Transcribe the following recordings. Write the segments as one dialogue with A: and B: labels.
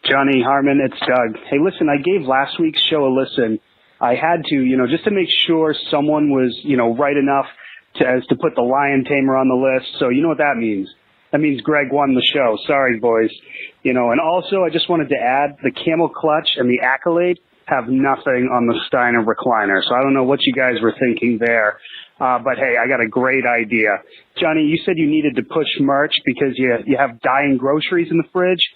A: Johnny, Harmon, it's Doug. Hey, listen, I gave last week's show a listen. I had to, just to make sure someone was, right enough as to put the Lion Tamer on the list. So you know what that means. That means Greg won the show. Sorry, boys. And also I just wanted to add the Camel Clutch and the Accolade have nothing on the Steiner recliner. So I don't know what you guys were thinking there. But hey, I got a great idea. Johnny, you said you needed to push merch because you have dying groceries in the fridge,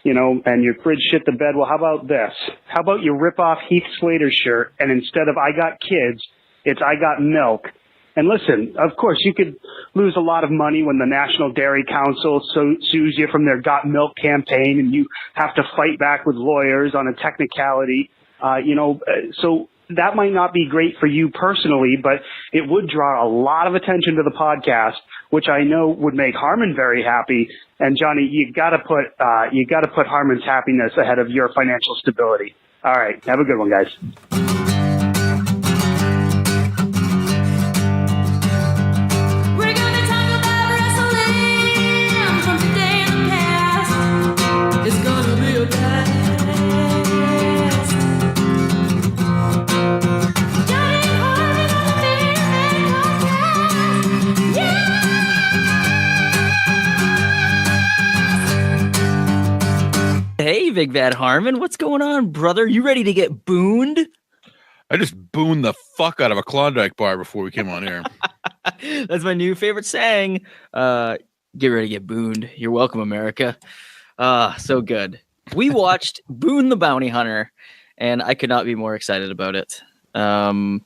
A: and your fridge shit the bed. Well, how about this? How about you rip off Heath Slater's shirt and instead of I got kids, it's I got milk. And listen, of course, you could lose a lot of money when the National Dairy Council sues you from their Got Milk campaign and you have to fight back with lawyers on a technicality. So that might not be great for you personally, but it would draw a lot of attention to the podcast, which I know would make Harmon very happy. And Johnny, you gotta put Harmon's happiness ahead of your financial stability. All right. Have a good one, guys.
B: Hey, Big Bad Harmon, what's going on, brother? You ready to get booned?
C: I just booned the fuck out of a Klondike bar before we came on air.
B: That's my new favorite saying. Get ready to get booned. You're welcome, America. So good. We watched Boone the Bounty Hunter, and I could not be more excited about it. I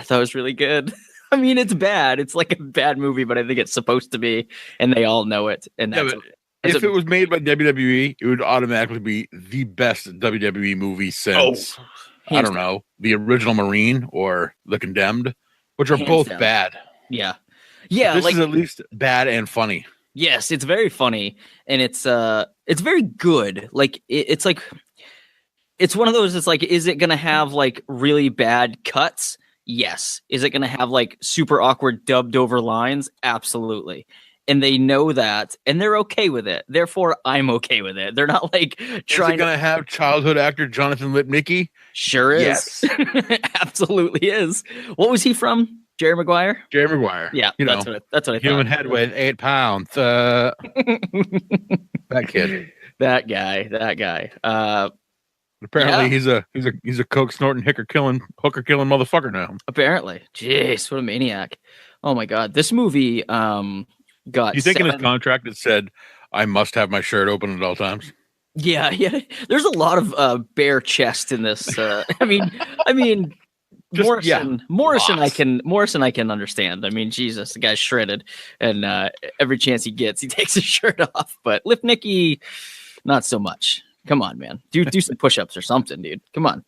B: thought it was really good. I mean, it's bad. It's like a bad movie, but I think it's supposed to be, and they all know it. And that's
C: if it was made by WWE, it would automatically be the best WWE movie since, I don't know, the original Marine or The Condemned, which are both bad.
B: Yeah.
C: But this is at least bad and funny.
B: Yes, it's very funny, and it's very good. Like it's one of those. It's like, is it gonna have like really bad cuts? Yes. Is it gonna have like super awkward dubbed over lines? Absolutely. And they know that, and they're okay with it. Therefore, I'm okay with it. They're not like trying
C: to have childhood actor Jonathan Lipnicki.
B: Sure is. Yes. Absolutely is. What was he from? Jerry Maguire?
C: Jerry Maguire.
B: Yeah, that's what I thought.
C: Human head weight 8 pounds. That kid.
B: That guy.
C: Apparently he's a coke snorting hooker killing motherfucker now.
B: Apparently. Jeez, what a maniac. Oh my god. This movie got
C: You think in his contract it said I must have my shirt open at all times?
B: Yeah. There's a lot of bare chest in this. I mean Morrison I can understand. I mean, Jesus, the guy's shredded, and every chance he gets, he takes his shirt off. But Lipnicki, not so much. Come on, man. Do some push-ups or something, dude. Come on.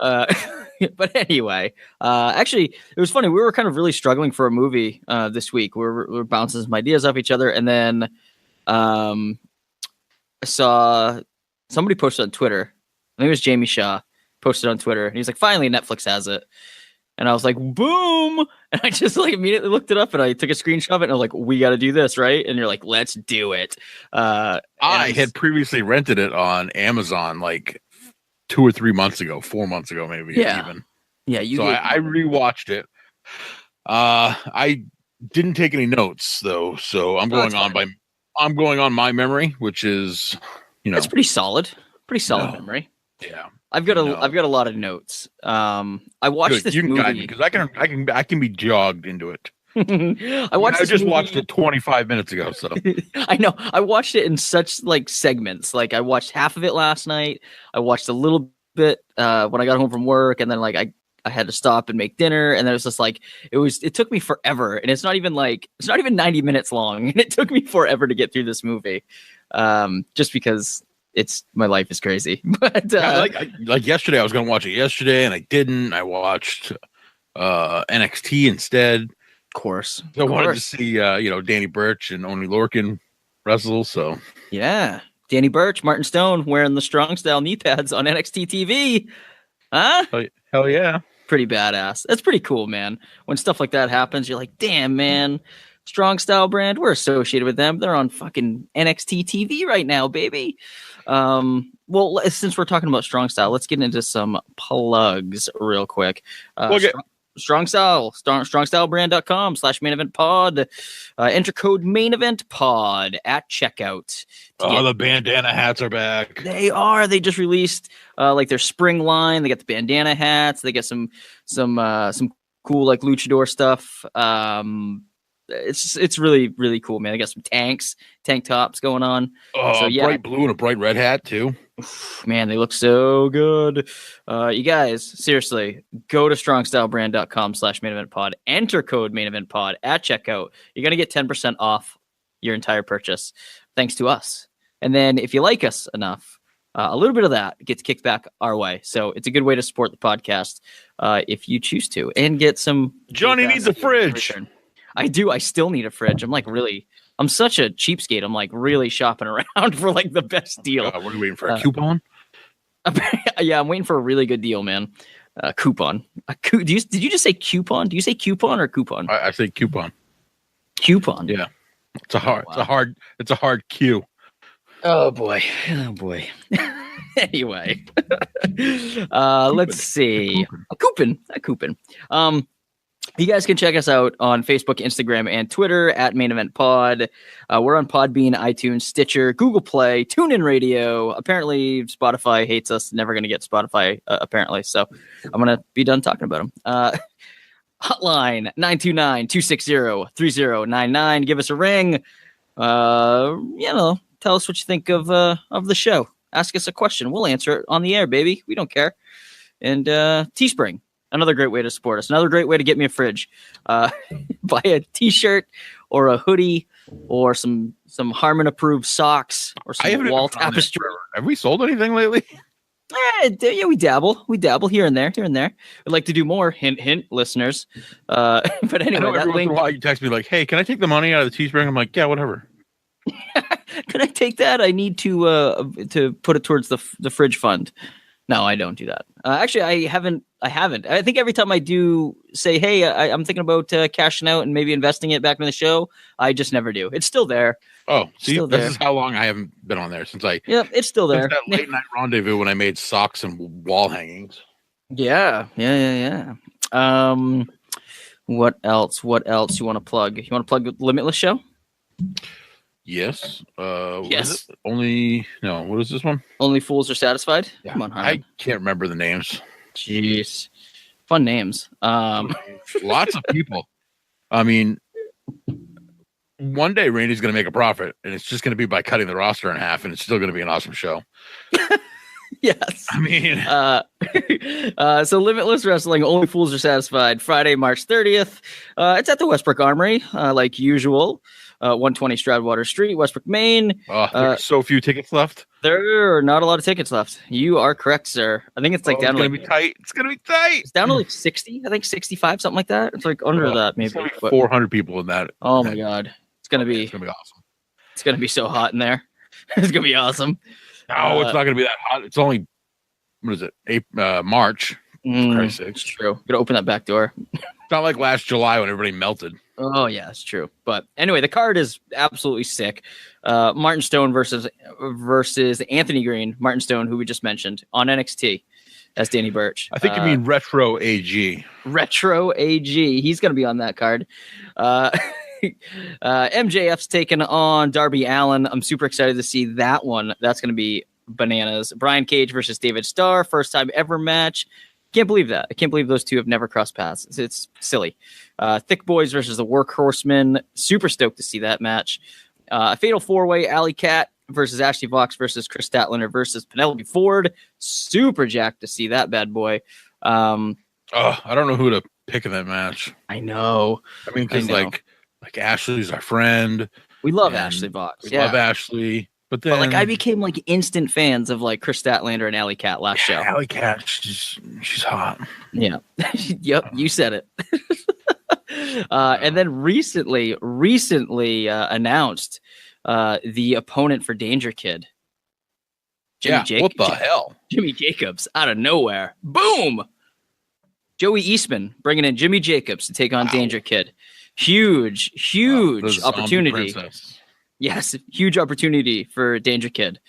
B: But anyway, actually, it was funny. We were kind of really struggling for a movie this week. We were bouncing some ideas off each other, and then I saw somebody posted on Twitter. I think it was Jamie Shaw posted on Twitter, and he's like, "Finally, Netflix has it." And I was like, "Boom!" And I just like immediately looked it up, and I took a screenshot of it, and I was like, "We got to do this, right?" And you're like, "Let's do it."
C: I had previously rented it on Amazon like 2 or 3 months ago, 4 months ago, maybe even.
B: Yeah,
C: I rewatched it. I didn't take any notes though, so I'm going on my memory, which is,
B: it's pretty solid. Pretty solid memory.
C: Yeah.
B: I've got a lot of notes. I watched this movie.
C: Guide me, because I can be jogged into it.
B: I
C: just watched it 25 minutes ago, so
B: I know. I watched it in such like segments. Like I watched half of it last night. I watched a little bit when I got home from work, and then like I had to stop and make dinner, and then it was just like it took me forever, and it's not even 90 minutes long, and it took me forever to get through this movie. Just because my life is crazy. But
C: like yesterday, I was going to watch it yesterday, and I didn't. I watched NXT instead.
B: Of course.
C: So I wanted to see Danny Burch and Oney Lorcan wrestle. So
B: yeah, Danny Burch, Martin Stone wearing the strong style knee pads on NXT TV. Huh?
C: Hell yeah.
B: Pretty badass. That's pretty cool, man. When stuff like that happens, you're like, damn, man. Strong Style brand. We're associated with them. They're on fucking NXT TV right now, baby. Well, since we're talking about Strong Style, let's get into some plugs real quick. Strong Style, strongstylebrand.com/main event pod. Enter code main event pod at checkout.
C: The bandana hats are back.
B: They are. They just released like their spring line. They got the bandana hats. They got some cool like luchador stuff. It's really, really cool, man. They got some tank tops going on.
C: So, yeah. Bright blue and a bright red hat too.
B: Man, they look so good. You guys, seriously, go to strongstylebrand.com/main event pod. Enter code main event pod at checkout. You're going to get 10% off your entire purchase thanks to us. And then if you like us enough, a little bit of that gets kicked back our way. So it's a good way to support the podcast if you choose to and get some.
C: Johnny needs a fridge.
B: I do. I still need a fridge. I'm such a cheapskate. I'm like really shopping around for like the best deal.
C: What are you waiting for? A coupon?
B: Yeah, I'm waiting for a really good deal, man. Coupon. Did you just say coupon? Do you say coupon or coupon?
C: I say coupon.
B: Coupon.
C: Yeah. It's a hard Q.
B: Oh boy. Anyway. Let's see. A coupon. You guys can check us out on Facebook, Instagram, and Twitter at Main Event Pod. We're on Podbean, iTunes, Stitcher, Google Play, TuneIn Radio. Apparently, Spotify hates us. Never going to get Spotify, apparently. So I'm going to be done talking about them. Hotline, 929-260-3099. Give us a ring. Tell us what you think of the show. Ask us a question. We'll answer it on the air, baby. We don't care. And Teespring. Another great way to support us. Another great way to get me a fridge. Buy a T-shirt or a hoodie or some Harmon approved socks or some wall tapestry.
C: Have we sold anything lately?
B: Yeah, we dabble. Here and there. We'd like to do more. Hint, hint, listeners. But anyway,
C: every once in a while you text me like, "Hey, can I take the money out of the Teespring?" I'm like, "Yeah, whatever."
B: Can I take that? I need to put it towards the fridge fund. No, I don't do that. Actually, I haven't. I think every time I do say, hey, I'm thinking about cashing out and maybe investing it back in the show, I just never do. It's still there.
C: Oh, see, this is how long I haven't been on there since
B: Yep, it's still there.
C: Since that late night rendezvous when I made socks and wall hangings.
B: Yeah. What else? You want to plug? You want to plug the Limitless show?
C: Yes.
B: Yes.
C: What is this one?
B: Only Fools Are Satisfied?
C: Yeah.
B: Come on, Harmon.
C: I can't remember the names.
B: Jeez. Fun names.
C: Lots of people. I mean, one day Randy's going to make a profit, and it's just going to be by cutting the roster in half, and it's still going to be an awesome show.
B: Yes.
C: I mean,
B: so Limitless Wrestling, Only Fools Are Satisfied, Friday, March 30th. It's at the Westbrook Armory, like usual. 120 Stroudwater Street, Westbrook, Maine.
C: There's so few tickets left.
B: There are not a lot of tickets left. You are correct, sir. I think it's like down to
C: be tight. It's gonna be tight.
B: It's down to like 60. I think 65, something like that. It's like under that, maybe.
C: 400 people in that.
B: Oh my god, it's gonna be
C: awesome.
B: It's gonna be so hot in there. It's gonna be awesome.
C: No, it's not gonna be that hot. It's only March.
B: Christ's sake. It's true. Gotta open that back door.
C: It's not like last July when everybody melted.
B: Oh yeah, it's true. But anyway, the card is absolutely sick. Martin Stone versus Anthony Green. Martin Stone, who we just mentioned on NXT as Danny Burch.
C: I think you mean Retro AG.
B: Retro AG. He's going to be on that card. MJF's taking on Darby Allin. I'm super excited to see that one. That's going to be bananas. Brian Cage versus David Starr. First time ever match. Can't believe that. I can't believe those two have never crossed paths. It's silly. Thick Boys versus the Workhorsemen. Super stoked to see that match. Fatal 4-way, Alley Cat versus Ashley Vox versus Chris Statlander versus Penelope Ford. Super jacked to see that bad boy.
C: I don't know who to pick in that match.
B: I know.
C: I mean, because like Ashley's our friend.
B: We love Ashley Vox.
C: We love Ashley. But then,
B: I became like instant fans of like Chris Statlander and Alley Cat last show.
C: Alley Cat, she's hot.
B: Yeah. Yep, you said it. And then recently announced the opponent for Danger Kid.
C: What the hell?
B: Jimmy Jacobs out of nowhere. Boom! Joey Eastman bringing in Jimmy Jacobs to take on Danger Kid. Huge opportunity.
C: Princess.
B: Yes, huge opportunity for Danger Kid.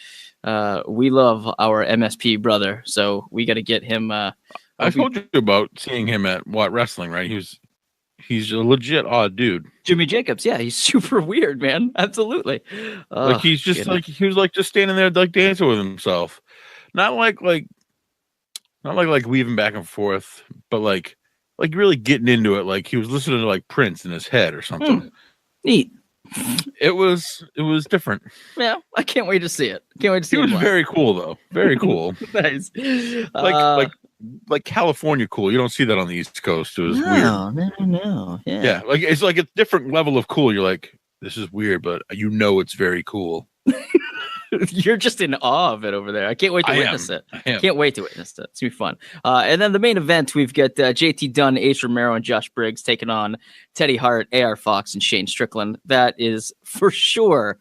B: We love our MSP brother, so we got to get him.
C: I told you about seeing him at wrestling, right? He's a legit odd dude.
B: Jimmy Jacobs, yeah, he's super weird, man. Absolutely.
C: Like he's just like he was like just standing there like dancing with himself, not like weaving back and forth, but like really getting into it. Like he was listening to like Prince in his head or something.
B: Neat.
C: It was different.
B: Yeah, I can't wait to see it. Can't wait to see it.
C: It was very cool though. Very cool.
B: Nice.
C: Like California cool. You don't see that on the East Coast. It was weird.
B: No.
C: Yeah, like it's like a different level of cool. You're like, this is weird, but you know it's very cool.
B: You're just in awe of it over there. I can't wait to witness it. Can't wait to witness it. It's gonna be fun. And then the main event, we've got JT Dunn, Ace Romero, and Josh Briggs taking on Teddy Hart, AR Fox, and Shane Strickland. That is for sure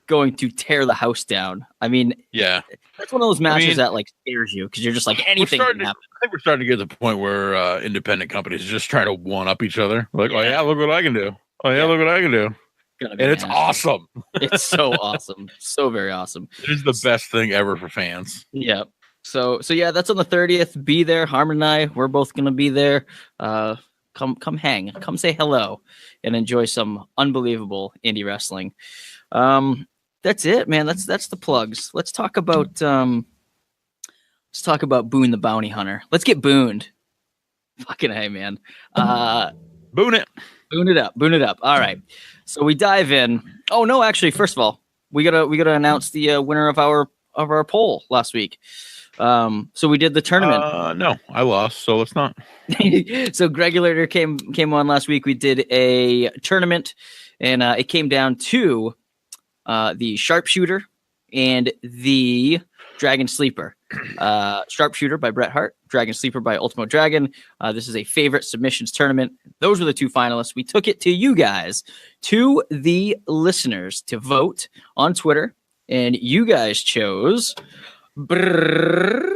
B: going to tear the house down. I mean,
C: yeah,
B: that's one of those matches that like scares you because you're just like anything can happen.
C: I think we're starting to get to the point where independent companies are just trying to one up each other. Like, oh yeah, look what I can do. Oh yeah, look what I can do. And it's awesome.
B: It's so awesome. So very awesome.
C: It is the best thing ever for fans.
B: Yeah. So yeah, that's on the 30th. Be there. Harmon and I, we're both gonna be there. Come hang. Come say hello and enjoy some unbelievable indie wrestling. That's it, man. That's the plugs. Let's talk about Boone the Bounty Hunter. Let's get Booned. Fucking hey, man.
C: Boone it.
B: Boone it up. All right. So we dive in. Oh no, actually, first of all, we gotta announce the winner of our poll last week. So we did the tournament.
C: No, I lost, so let's not.
B: So Greg Later came on last week. We did a tournament, and it came down to the Sharpshooter and the Dragon Sleeper. Sharpshooter by Bret Hart, Dragon Sleeper by Ultimo Dragon. This is a favorite submissions tournament. Those were the two finalists. We took it to you guys, to the listeners, to vote on Twitter, and you guys chose Bret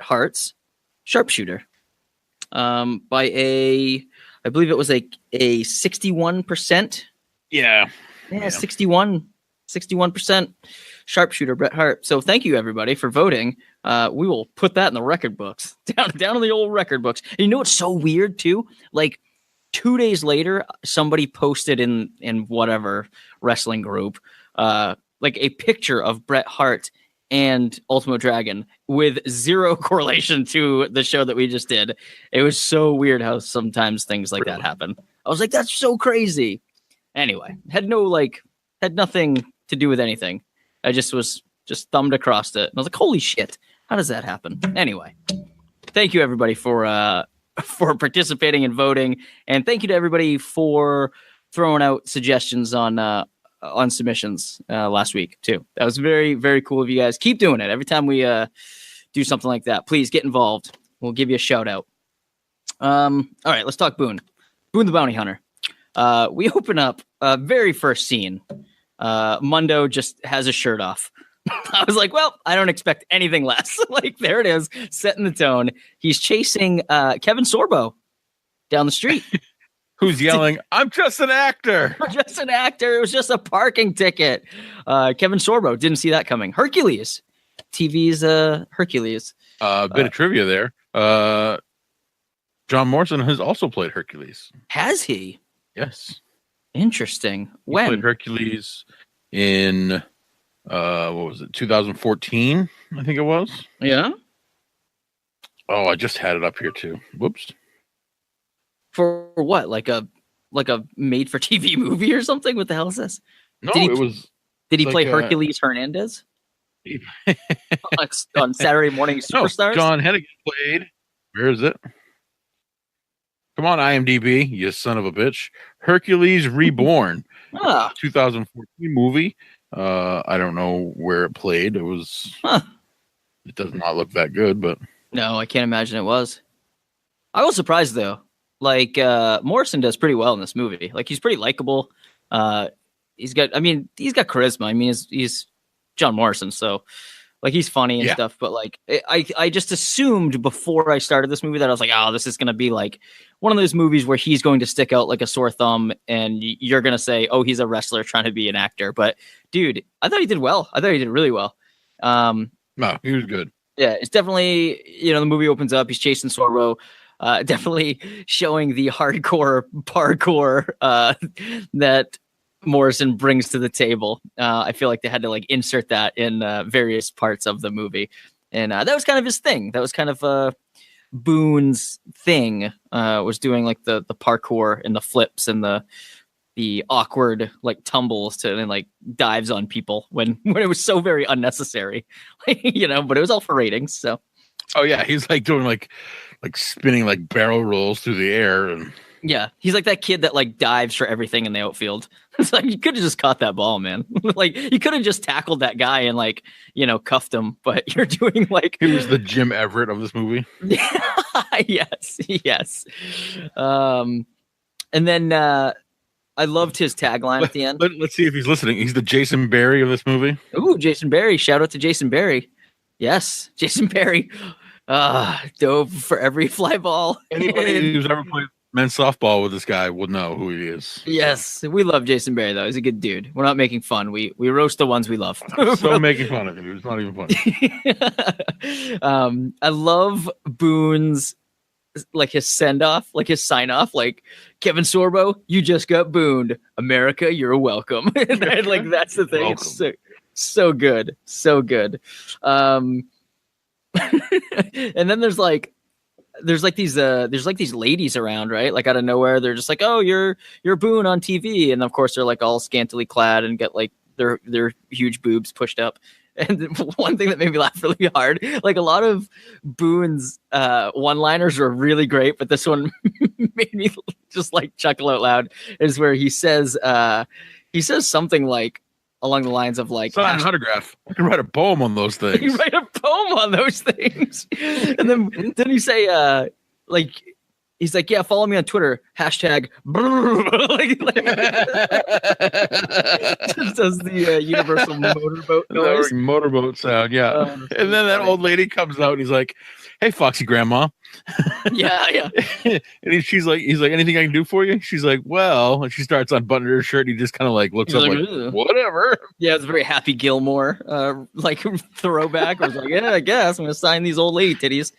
B: Hart's Sharpshooter by I believe it was a 61%.
C: Yeah,
B: 61% Sharpshooter Bret Hart. So thank you everybody for voting. We will put that in the record books, down in the old record books. And you know what's so weird too? Like 2 days later, somebody posted in whatever wrestling group, like a picture of Bret Hart and Ultimo Dragon with zero correlation to the show that we just did. It was so weird how sometimes things like that happen. I was like, that's so crazy. Anyway, had nothing to do with anything. I just thumbed across it. And I was like, holy shit, how does that happen? Anyway, thank you everybody for participating and voting. And thank you to everybody for throwing out suggestions on submissions last week too. That was very, very cool of you guys. Keep doing it. Every time we do something like that, please get involved. We'll give you a shout out. All right, let's talk Boone. Boone the Bounty Hunter. We open up very first scene. Mundo just has his shirt off. I was like, well, I don't expect anything less. Like, there it is, setting the tone. He's chasing Kevin Sorbo down the street.
C: Who's yelling, I'm just an actor.
B: Just an actor. It was just a parking ticket. Kevin Sorbo, didn't see that coming. Hercules. TV's Hercules.
C: Bit of trivia there. John Morrison has also played Hercules.
B: Has he?
C: Yes.
B: Interesting. When?
C: He played Hercules in, what was it, 2014, I think it was.
B: Yeah?
C: Oh, I just had it up here too. Whoops.
B: For what? Like a made-for-TV movie or something? What the hell is this?
C: No, it was...
B: Did he play Hercules Hernandez? on Saturday Morning Superstars?
C: No, John Hennigan played... Where is it? Come on, IMDb, you son of a bitch. Hercules Reborn. 2014 movie. I don't know where it played. It was... It does not look that good, but...
B: No, I can't imagine it was. I was surprised, though. Like, Morrison does pretty well in this movie. Like, he's pretty likable. He's got charisma. I mean, he's John Morrison, so Like he's funny and stuff, but like I just assumed before I started this movie that I was like, oh, this is gonna be like one of those movies where he's going to stick out like a sore thumb, and you're gonna say, oh, he's a wrestler trying to be an actor. But dude, I thought he did well. I thought he did really well.
C: No, he was good.
B: Yeah, it's definitely, the movie opens up, he's chasing Sorbo, definitely showing the hardcore parkour that Morrison brings to the table. I feel like they had to like insert that in various parts of the movie. And that was kind of his thing. That was kind of Boone's thing, was doing like the parkour and the flips and the awkward like tumbles and like dives on people when it was so very unnecessary, but it was all for ratings. So,
C: oh yeah, he's like doing like spinning like barrel rolls through the air, and
B: yeah, he's like that kid that like dives for everything in the outfield. It's like you could have just caught that ball, man. Like you could have just tackled that guy and like cuffed him, but you're doing like
C: he was the Jim Everett of this movie.
B: yes. And then I loved his tagline at the end.
C: Let's see if he's listening. He's the Jason Barry of this movie.
B: Ooh, Jason Barry. Shout out to Jason Barry. Yes, Jason Barry. Dove for every fly ball.
C: Anybody who's ever played men's softball with this guy will know who he is.
B: Yes, we love Jason Barry, though. He's a good dude. We're not making fun. We roast the ones we love.
C: So making fun of him. It's not even funny.
B: I love Boone's like his send off, like his sign off, like Kevin Sorbo, you just got booned. America, you're welcome. Like that's the thing. Welcome. It's so good, so good. And then there's these ladies around, right? Like out of nowhere, they're just like, oh, you're Boone on TV, and of course they're like all scantily clad and get like their huge boobs pushed up. And one thing that made me laugh really hard, like a lot of Boone's one-liners were really great, but this one made me just like chuckle out loud, is where he says something like along the lines of like,
C: sign an autograph. I can write a poem on those things.
B: You write a poem on those things. And then didn't he say like he's like, yeah, follow me on Twitter, hashtag just does the universal motorboat noise.
C: Motorboat sound, yeah. And then that old lady comes out and he's like, hey, Foxy Grandma.
B: Yeah.
C: And he's like, anything I can do for you? She's like, well, and she starts unbuttoning her shirt. And he just kind of like looks up like, whatever.
B: Yeah, it's a very Happy Gilmore like throwback. I was like, yeah, I guess I'm gonna sign these old lady titties.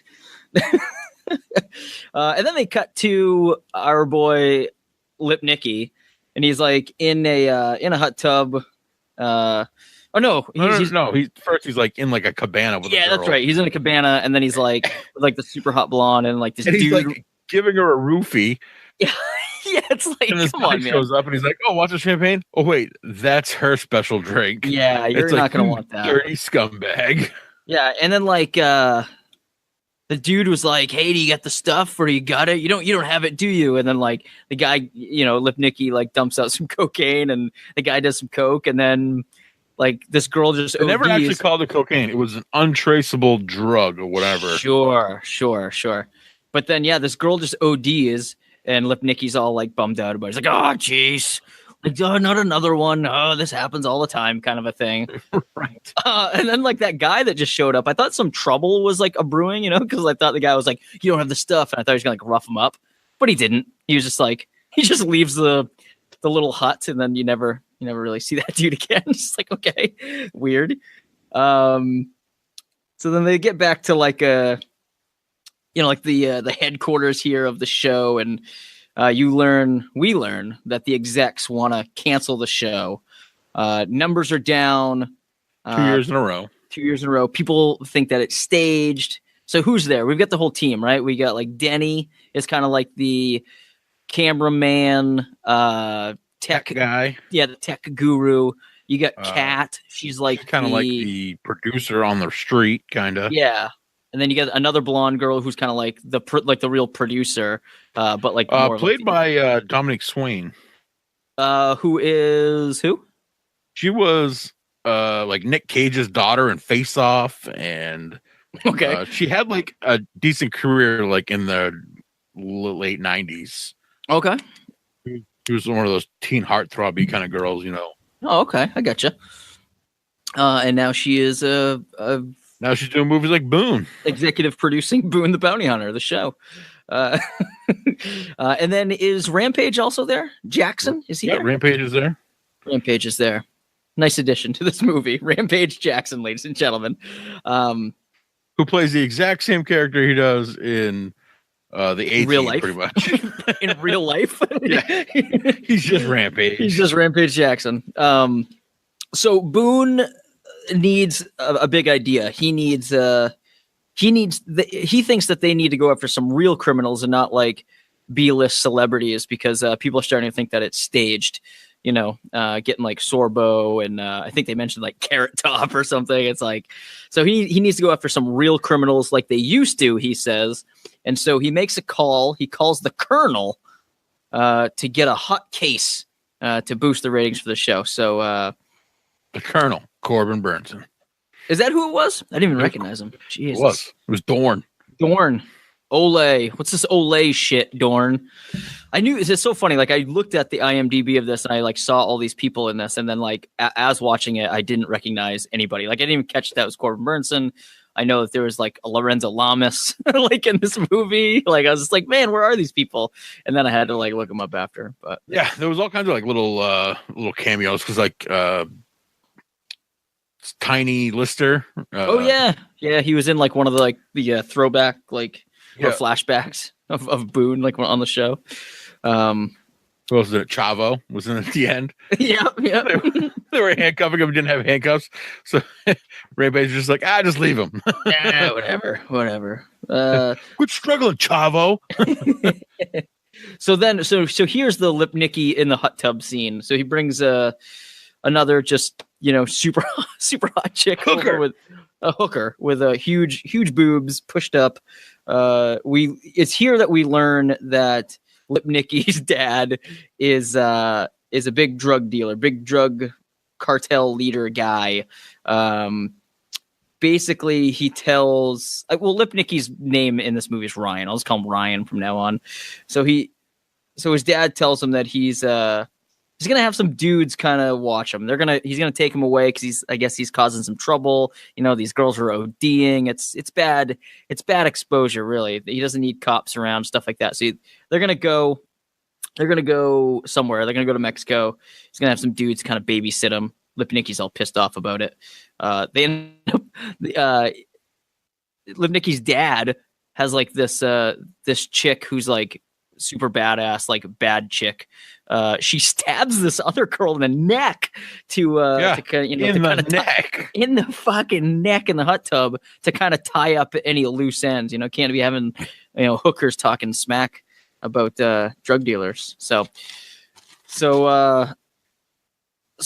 B: And then they cut to our boy Lipnicki, and he's like in a hot tub. He's like in like a cabana with a girl. That's right. He's in a cabana, and then he's like with like the super hot blonde and like this and dude
C: like giving her a roofie.
B: Yeah, it's like
C: and this guy shows up and he's like, "Oh, want some champagne? Oh, wait, that's her special drink."
B: Yeah, you're not gonna want that.
C: Dirty scumbag.
B: Yeah, and then like the dude was like, "Hey, do you got the stuff, or do you got it? You don't have it, do you?" And then like the guy, Lipnicki like dumps out some cocaine, and the guy does some coke, and then like this girl just
C: ODs. Never actually called it cocaine. It was an untraceable drug or whatever.
B: Sure. But then this girl just ODs, and Lipnicki's all like bummed out about it. He's like, "Oh, jeez. Like, oh, not another one. Oh, this happens all the time," kind of a thing.
C: Right.
B: And then like that guy that just showed up, I thought some trouble was like a brewing, because I thought the guy was like, "You don't have the stuff," and I thought he was gonna like rough him up, but he didn't. He was just like, he just leaves the little hut, and then you never really see that dude again. It's like, okay, weird. So then they get back to like the headquarters here of the show, and we learn that the execs want to cancel the show. Numbers are down.
C: 2 years in a row.
B: 2 years in a row. People think that it's staged. So who's there? We've got the whole team, right? We got like Denny is kind of like the cameraman, tech
C: guy.
B: Yeah, the tech guru. You got Kat. She's like
C: kind of like the producer on the street, kind of.
B: Yeah. And then you got another blonde girl who's kind of like the real producer, but like more
C: played by Dominic Swain.
B: Who is who?
C: She was like Nick Cage's daughter in Face Off, and
B: okay,
C: she had like a decent career like in the late 90s.
B: Okay,
C: she was one of those teen heartthrobby kind of girls,
B: Oh, okay, I gotcha. And now she is
C: now she's doing movies like Boone,
B: executive producing Boone the Bounty Hunter, the show. And then is Rampage also there? Jackson, is he there?
C: Rampage is there.
B: Rampage is there. Nice addition to this movie. Rampage Jackson, ladies and gentlemen.
C: Who plays the exact same character he does in the A-Team,
B: real life,
C: pretty much.
B: In real life.
C: Yeah. He's just Rampage.
B: He's just Rampage Jackson. So Boone needs a big idea. He thinks that they need to go after some real criminals and not like B-list celebrities, because people are starting to think that it's staged. Getting like Sorbo and I think they mentioned like Carrot Top or something. It's like, so he needs to go after some real criminals like they used to, he says. And so he makes a call. He calls the Colonel to get a hot case to boost the ratings for the show. So
C: the Colonel, Corbin Burnson.
B: Is that who it was? I didn't even recognize him. Jesus.
C: It was Dorn.
B: Ole. What's this Ole shit, Dorn? I knew it's so funny. Like I looked at the IMDb of this and I like saw all these people in this, and then like as watching it, I didn't recognize anybody. Like I didn't even catch that was Corbin Burnson. I know that there was like a Lorenzo Lamas like in this movie. Like I was just like, man, where are these people? And then I had to like look them up after. But
C: yeah, there was all kinds of like little cameos, because like Tiny Lister.
B: Yeah, he was in like one of the throwback or flashbacks of Boone, like on the show.
C: Who else was it? Chavo was in at the end.
B: Yeah.
C: They were handcuffing him, didn't have handcuffs. So Rampage was just like, just leave him.
B: Yeah, whatever.
C: Quit struggling, Chavo.
B: So here's the Lipnicki in the hot tub scene. So he brings another just, super hot chick
C: hooker
B: with a hooker with a huge boobs pushed up. It's here that we learn that Lipnicki's dad is a big drug dealer, big drug cartel leader guy. Basically he tells, Lipnicki's name in this movie is Ryan. I'll just call him Ryan from now on. So his dad tells him that he's going to have some dudes kind of watch him. He's going to take him away because he's causing some trouble. These girls are ODing. It's bad. It's bad exposure, really. He doesn't need cops around, stuff like that. So they're going to go somewhere. They're going to go to Mexico. He's going to have some dudes kind of babysit him. Lipnicki's all pissed off about it. They end up, Lipnicki's dad has like this chick who's like super badass, like bad chick. She stabs this other girl in the neck in the fucking neck in the hot tub to kind of tie up any loose ends. Can't be having hookers talking smack about drug dealers. So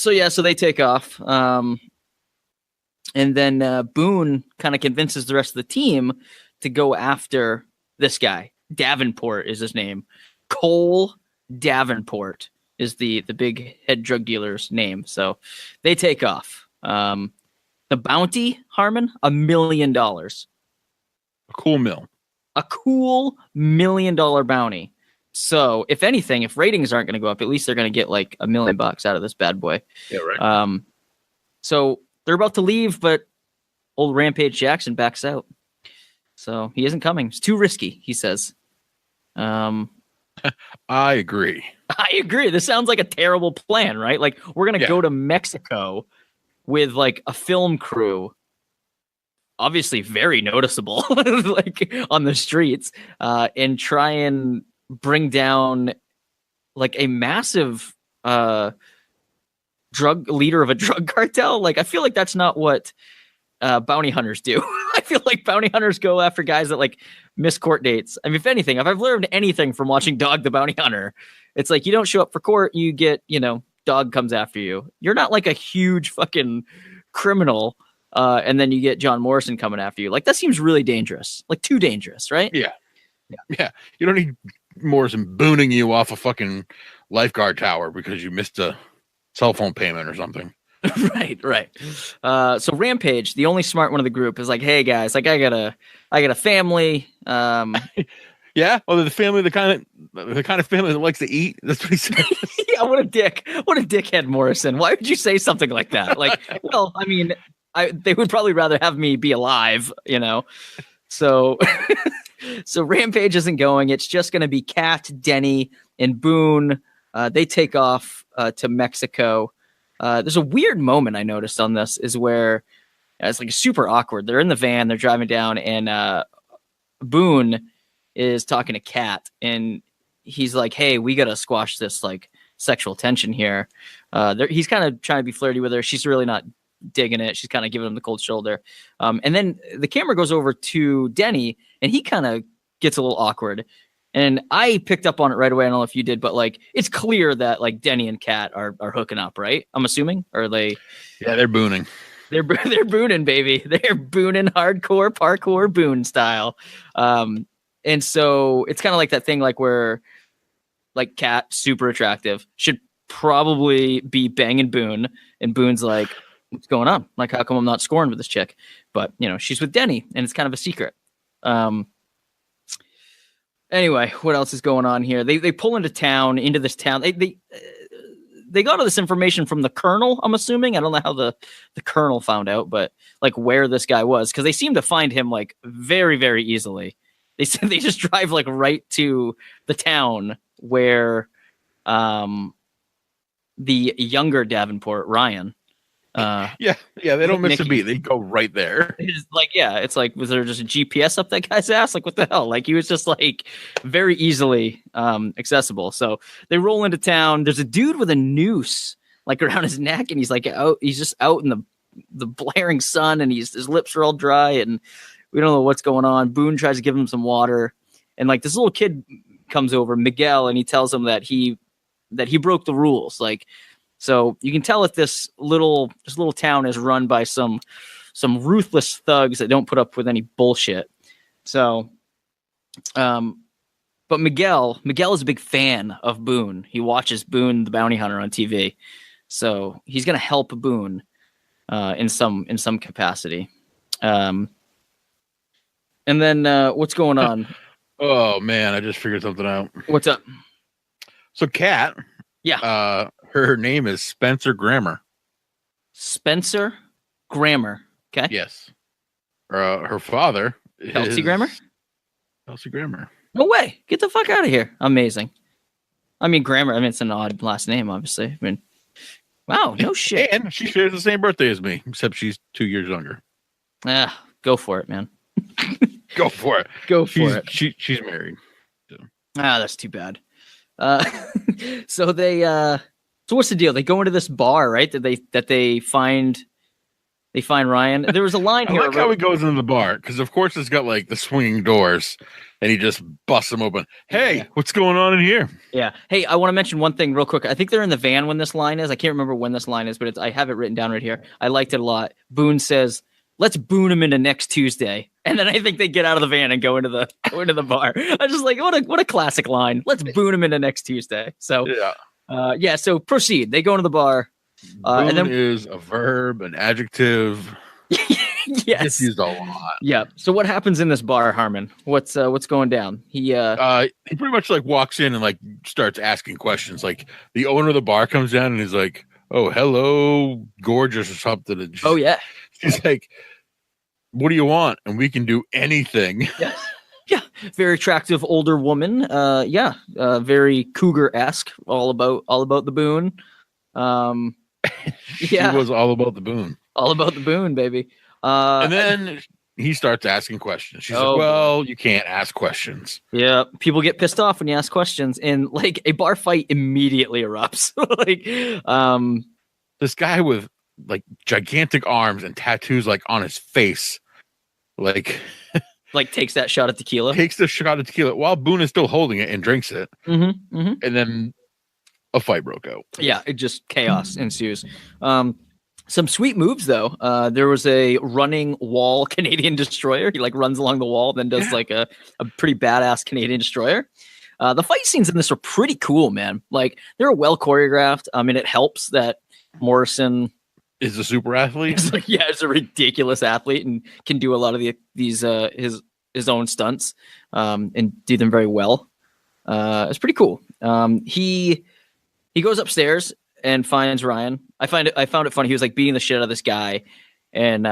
B: they take off. And then Boone kind of convinces the rest of the team to go after this guy. Davenport is his name. Cole Davenport is the big head drug dealer's name. So they take off. The bounty, Harmon, $1 million.
C: A cool $1
B: million bounty. So if anything, if ratings aren't going to go up, at least they're going to get like $1 million out of this bad boy.
C: Yeah, right.
B: So they're about to leave, but old Rampage Jackson backs out. So he isn't coming. It's too risky, he says.
C: I agree.
B: This sounds like a terrible plan, right? Like we're going to go to Mexico with like a film crew, obviously very noticeable, like on the streets, and try and bring down like a massive drug leader of a drug cartel. Like I feel like that's not what bounty hunters do. I feel like bounty hunters go after guys that like miss court dates. I mean, if anything, if I've learned anything from watching Dog the Bounty Hunter, it's like you don't show up for court, you get, Dog comes after you. You're not like a huge fucking criminal, and then you get John Morrison coming after you. Like that seems really dangerous, like too dangerous, right?
C: Yeah. You don't need Morrison booning you off a fucking lifeguard tower because you missed a cell phone payment or something.
B: Right. So Rampage, the only smart one of the group, is like, hey guys, like I got a family.
C: Yeah. Well, the family, the kind of family that likes to eat. That's what he said.
B: Yeah, what a dick. What a dickhead, Morrison. Why would you say something like that? Like, well, I mean, they would probably rather have me be alive, you know? So, so Rampage isn't going. It's just going to be Kat, Denny, and Boone. They take off to Mexico. There's a weird moment I noticed on this is where it's like super awkward. They're in the van, they're driving down, and Boone is talking to Kat, and he's like, "Hey, we got to squash this like sexual tension here." He's kind of trying to be flirty with her. She's really not digging it. She's kind of giving him the cold shoulder. And then the camera goes over to Denny, and he kind of gets a little awkward. And I picked up on it right away. I don't know if you did, but like it's clear that like Denny and Kat are hooking up, right? I'm assuming, or are they?
C: Yeah, they're booning.
B: They're booning, booning, They're booning hardcore parkour Boone style. And so it's kind of like that thing, like where like Kat, super attractive, should probably be banging Boone, and Boone's like, what's going on? Like, how come I'm not scoring with this chick? But you know, she's with Denny, and it's kind of a secret. Anyway, what else is going on here? They pull into this town. They got all this information from the colonel, I'm assuming. I don't know how the colonel found out, but like where this guy was, because they seem to find him like very, very easily. They said they just drive like right to the town where the younger Davenport, Ryan.
C: They don't miss a beat. They go right there.
B: It's like, yeah, it's like, was there just a GPS up that guy's ass? Like, what the hell? Like, he was just like very easily accessible. So they roll into town. There's a dude with a noose like around his neck, and he's like out. He's just out in the blaring sun, and his lips are all dry, and we don't know what's going on. Boone tries to give him some water, and like this little kid comes over, Miguel, and he tells him that he broke the rules. Like, so you can tell that this little town is run by some ruthless thugs that don't put up with any bullshit. So, but Miguel is a big fan of Boone. He watches Boone the Bounty Hunter on TV, so he's gonna help Boone in some capacity. And then what's going on?
C: Oh man, I just figured something out.
B: What's up?
C: So Kat,
B: yeah,
C: her name is Spencer Grammer.
B: Spencer Grammer. Okay.
C: Yes. Her father
B: Kelsey Grammer.
C: Kelsey Grammer.
B: No way. Get the fuck out of here. Amazing. I mean, Grammer. I mean, it's an odd last name, obviously. I mean, wow, no shit.
C: And she shares the same birthday as me, except she's 2 years younger.
B: Go for it, man.
C: Go for it.
B: Go for it.
C: She's married. So.
B: That's too bad. So they so what's the deal? They go into this bar, right? That they find Ryan. There was a line here.
C: I like how he goes into the bar, because of course it's got like the swinging doors, and he just busts them open. Hey, what's going on in here?
B: Yeah. Hey, I want to mention one thing real quick. I think they're in the van when this line is. I can't remember when this line is, but I have it written down right here. I liked it a lot. Boone says, "Let's boon him into next Tuesday." And then I think they get out of the van and go into the bar. I just like, what a classic line. Let's boon him into next Tuesday. So yeah. So proceed. They go into the bar.
C: Boone
B: and then
C: is a verb, an adjective.
B: Yes.
C: It's used a lot.
B: Yeah. So what happens in this bar, Harmon? What's going down? He
C: pretty much like walks in and like starts asking questions. Like the owner of the bar comes down and he's like, "Oh, hello, gorgeous," or something. And she's like, "What do you want?" And we can do anything.
B: Yes. Yeah. Very attractive older woman. Very cougar-esque. All about the Boone.
C: She was all about the Boone.
B: All about the Boone, baby.
C: And then he starts asking questions. She's like, "Well, you can't ask questions."
B: Yeah, people get pissed off when you ask questions, and like a bar fight immediately erupts.
C: This guy with like gigantic arms and tattoos like on his face, like
B: takes that shot at tequila.
C: Takes the shot at tequila while Boone is still holding it and drinks it.
B: Mm-hmm, mm-hmm.
C: And then a fight broke out.
B: Yeah, it just chaos ensues. Some sweet moves though. There was a running wall Canadian destroyer. He like runs along the wall, then does like a pretty badass Canadian destroyer. The fight scenes in this are pretty cool, man. Like they're well choreographed. I mean, it helps that Morrison
C: is a super athlete.
B: Is a ridiculous athlete and can do a lot of these his own stunts and do them very well. It's pretty cool. He he goes upstairs and finds Ryan. I found it funny. He was like beating the shit out of this guy, and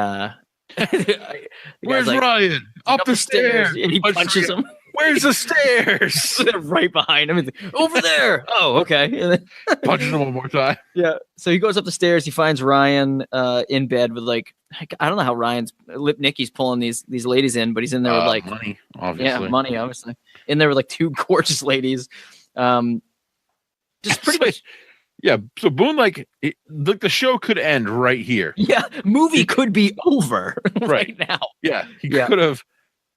C: where's Ryan? Up the stairs.
B: And he punches him.
C: Where's the stairs?
B: Right behind him. Over there. Oh, okay.
C: Punches him one more time.
B: Yeah. So he goes up the stairs. He finds Ryan in bed with like, I don't know how Ryan's Lip Nicky's pulling these ladies in, but he's in there with like
C: money, obviously.
B: Yeah, money, obviously. In there with like two gorgeous ladies. Just pretty much.
C: Yeah. So Boone, like the show could end right here.
B: Yeah. Movie could be over right now.
C: Yeah. He could have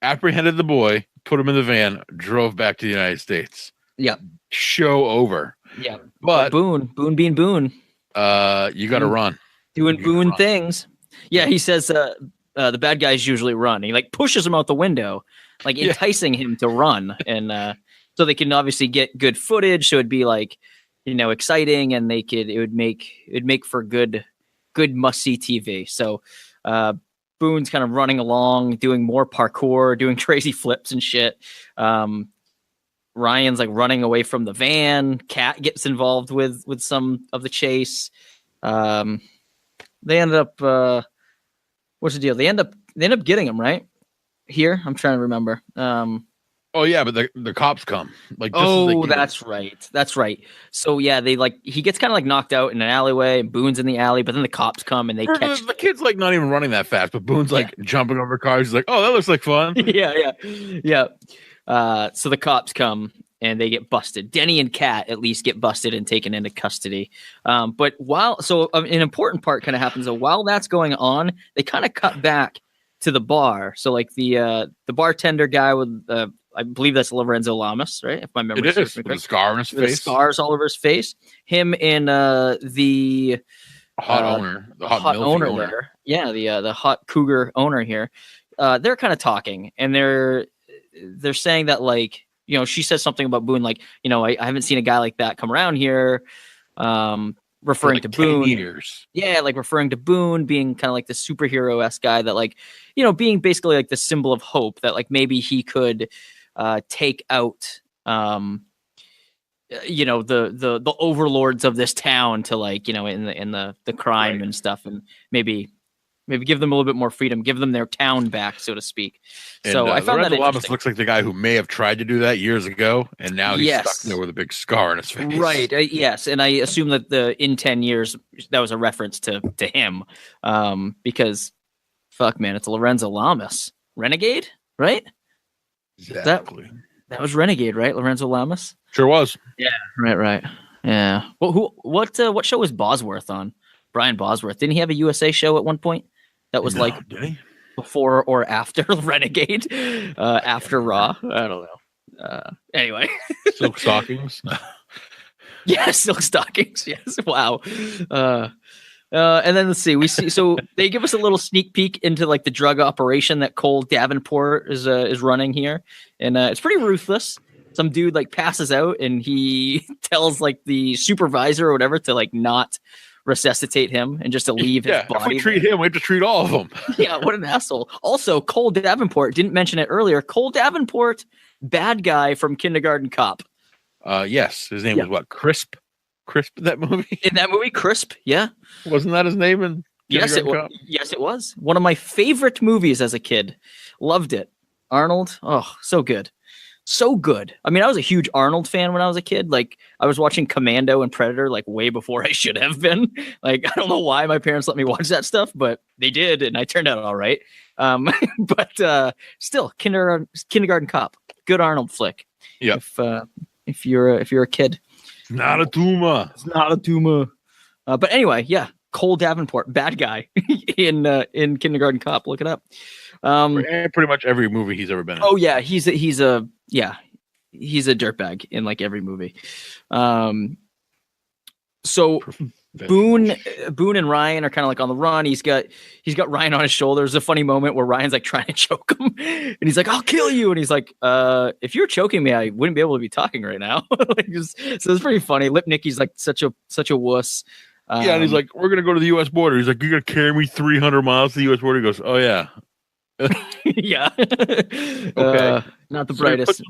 C: apprehended the boy, put him in the van, drove back to the United States.
B: Yeah.
C: Show over.
B: Yeah.
C: But
B: Boone being Boone.
C: You got to run.
B: Doing Boone things. Yeah. He says the bad guys usually run. He like pushes him out the window, like enticing him to run. And so they can obviously get good footage. So it'd be like, exciting, and it would make for good must-see TV. So Boone's kind of running along, doing more parkour, doing crazy flips and shit. Ryan's like running away from the van. Kat gets involved with some of the chase. They ended up what's the deal? They end up getting him right here. I'm trying to remember.
C: Oh yeah, but the cops come. Like,
B: that's right. That's right. So yeah, he gets kind of like knocked out in an alleyway, and Boone's in the alley, but then the cops come and they catch
C: the kid's like not even running that fast, but Boone's like jumping over cars. He's like, oh, that looks like fun.
B: Yeah. So the cops come and they get busted. Denny and Kat at least get busted and taken into custody. But an important part kind of happens. So while that's going on, they kind of cut back to the bar. So like the bartender guy with I believe that's Lorenzo Lamas, right? If my memory
C: is, with a scar on his face.
B: The scars all over his face. Him and the
C: hot owner, the hot
B: owner there. Yeah, the hot cougar owner here. They're kind of talking, and they're saying that like, she says something about Boone, like, I haven't seen a guy like that come around here. Referring to Boone.
C: Years.
B: Yeah, like referring to Boone being kind of like the superhero-esque guy that like, being basically like the symbol of hope that like maybe he could take out the overlords of this town to like, in the crime and stuff, and maybe give them a little bit more freedom, give them their town back, so to speak. And, so I found that interesting.
C: Looks like the guy who may have tried to do that years ago, and now he's stuck there with a big scar on his face.
B: Right. Yes, and I assume that in 10 years that was a reference to him, because fuck, man, it's Lorenzo Lamas, Renegade, right?
C: Exactly.
B: That was Renegade, right? Lorenzo Lamas.
C: Sure was.
B: Yeah. Right. Yeah. Well, what show was Bosworth on? Brian Bosworth. Didn't he have a USA show at one point? That was
C: did he?
B: Before or after Renegade, after Raw. I don't know. Anyway,
C: Silk Stockings.
B: Yeah, Silk Stockings. Yes. Wow. And then let's see. We see. So they give us a little sneak peek into like the drug operation that Cole Davenport is running here, and it's pretty ruthless. Some dude like passes out, and he tells like the supervisor or whatever to like not resuscitate him and just to leave his body.
C: If we treat him, we have to treat all of them.
B: Yeah, what an asshole. Also, Cole Davenport, didn't mention it earlier. Cole Davenport, bad guy from Kindergarten Cop.
C: Yes, his name was what? Crisp in that movie?
B: In that movie, Crisp, yeah.
C: Wasn't that his name in
B: Yes, it was. Yes, it was. One of my favorite movies as a kid. Loved it. Arnold, oh, so good. So good. I mean, I was a huge Arnold fan when I was a kid. Like, I was watching Commando and Predator like way before I should have been. Like, I don't know why my parents let me watch that stuff, but they did, and I turned out all right. But still, Kindergarten Cop, good Arnold flick.
C: Yeah.
B: If you're a kid,
C: it's not a tumor.
B: It's not a tumor. But anyway, yeah, Cole Davenport, bad guy in Kindergarten Cop. Look it up.
C: Pretty much every movie he's ever been in.
B: Oh yeah, he's a dirtbag in like every movie. So Boone and Ryan are kind of like on the run. He's got Ryan on his shoulder. There's a funny moment where Ryan's like trying to choke him, and he's like, "I'll kill you," and he's like, "If you're choking me, I wouldn't be able to be talking right now." So it's pretty funny. Lip Nicky's like such a wuss.
C: And he's like, "We're gonna go to the U.S. border." He's like, "You're gonna carry me 300 miles to the U.S. border?" He goes, "Oh yeah."
B: Yeah.
C: Okay.
B: Not the brightest.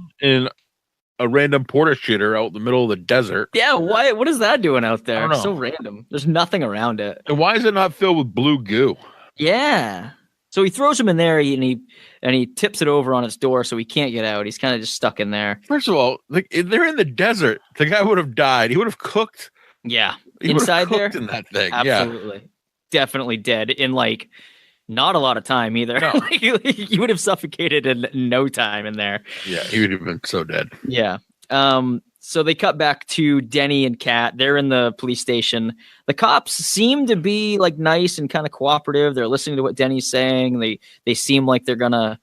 C: a random porta shitter out in the middle of the desert.
B: Yeah, why? What is that doing out
C: I
B: there?
C: don't know.
B: So random. There's nothing around it.
C: And why is it not filled with blue goo?
B: Yeah. So he throws him in there, and he tips it over on its door, so he can't get out. He's kind of just stuck in there.
C: First of all, they're in the desert. The guy would have died. He would have cooked.
B: Yeah,
C: He
B: inside
C: would
B: there,
C: have cooked in that thing.
B: absolutely, definitely dead in like not a lot of time either.
C: No.
B: He would have suffocated in no time in there.
C: Yeah, he would have been so dead.
B: Yeah. So they cut back to Denny and Kat. They're in the police station. The cops seem to be like nice and kind of cooperative. They're listening to what Denny's saying. They seem like they're gonna,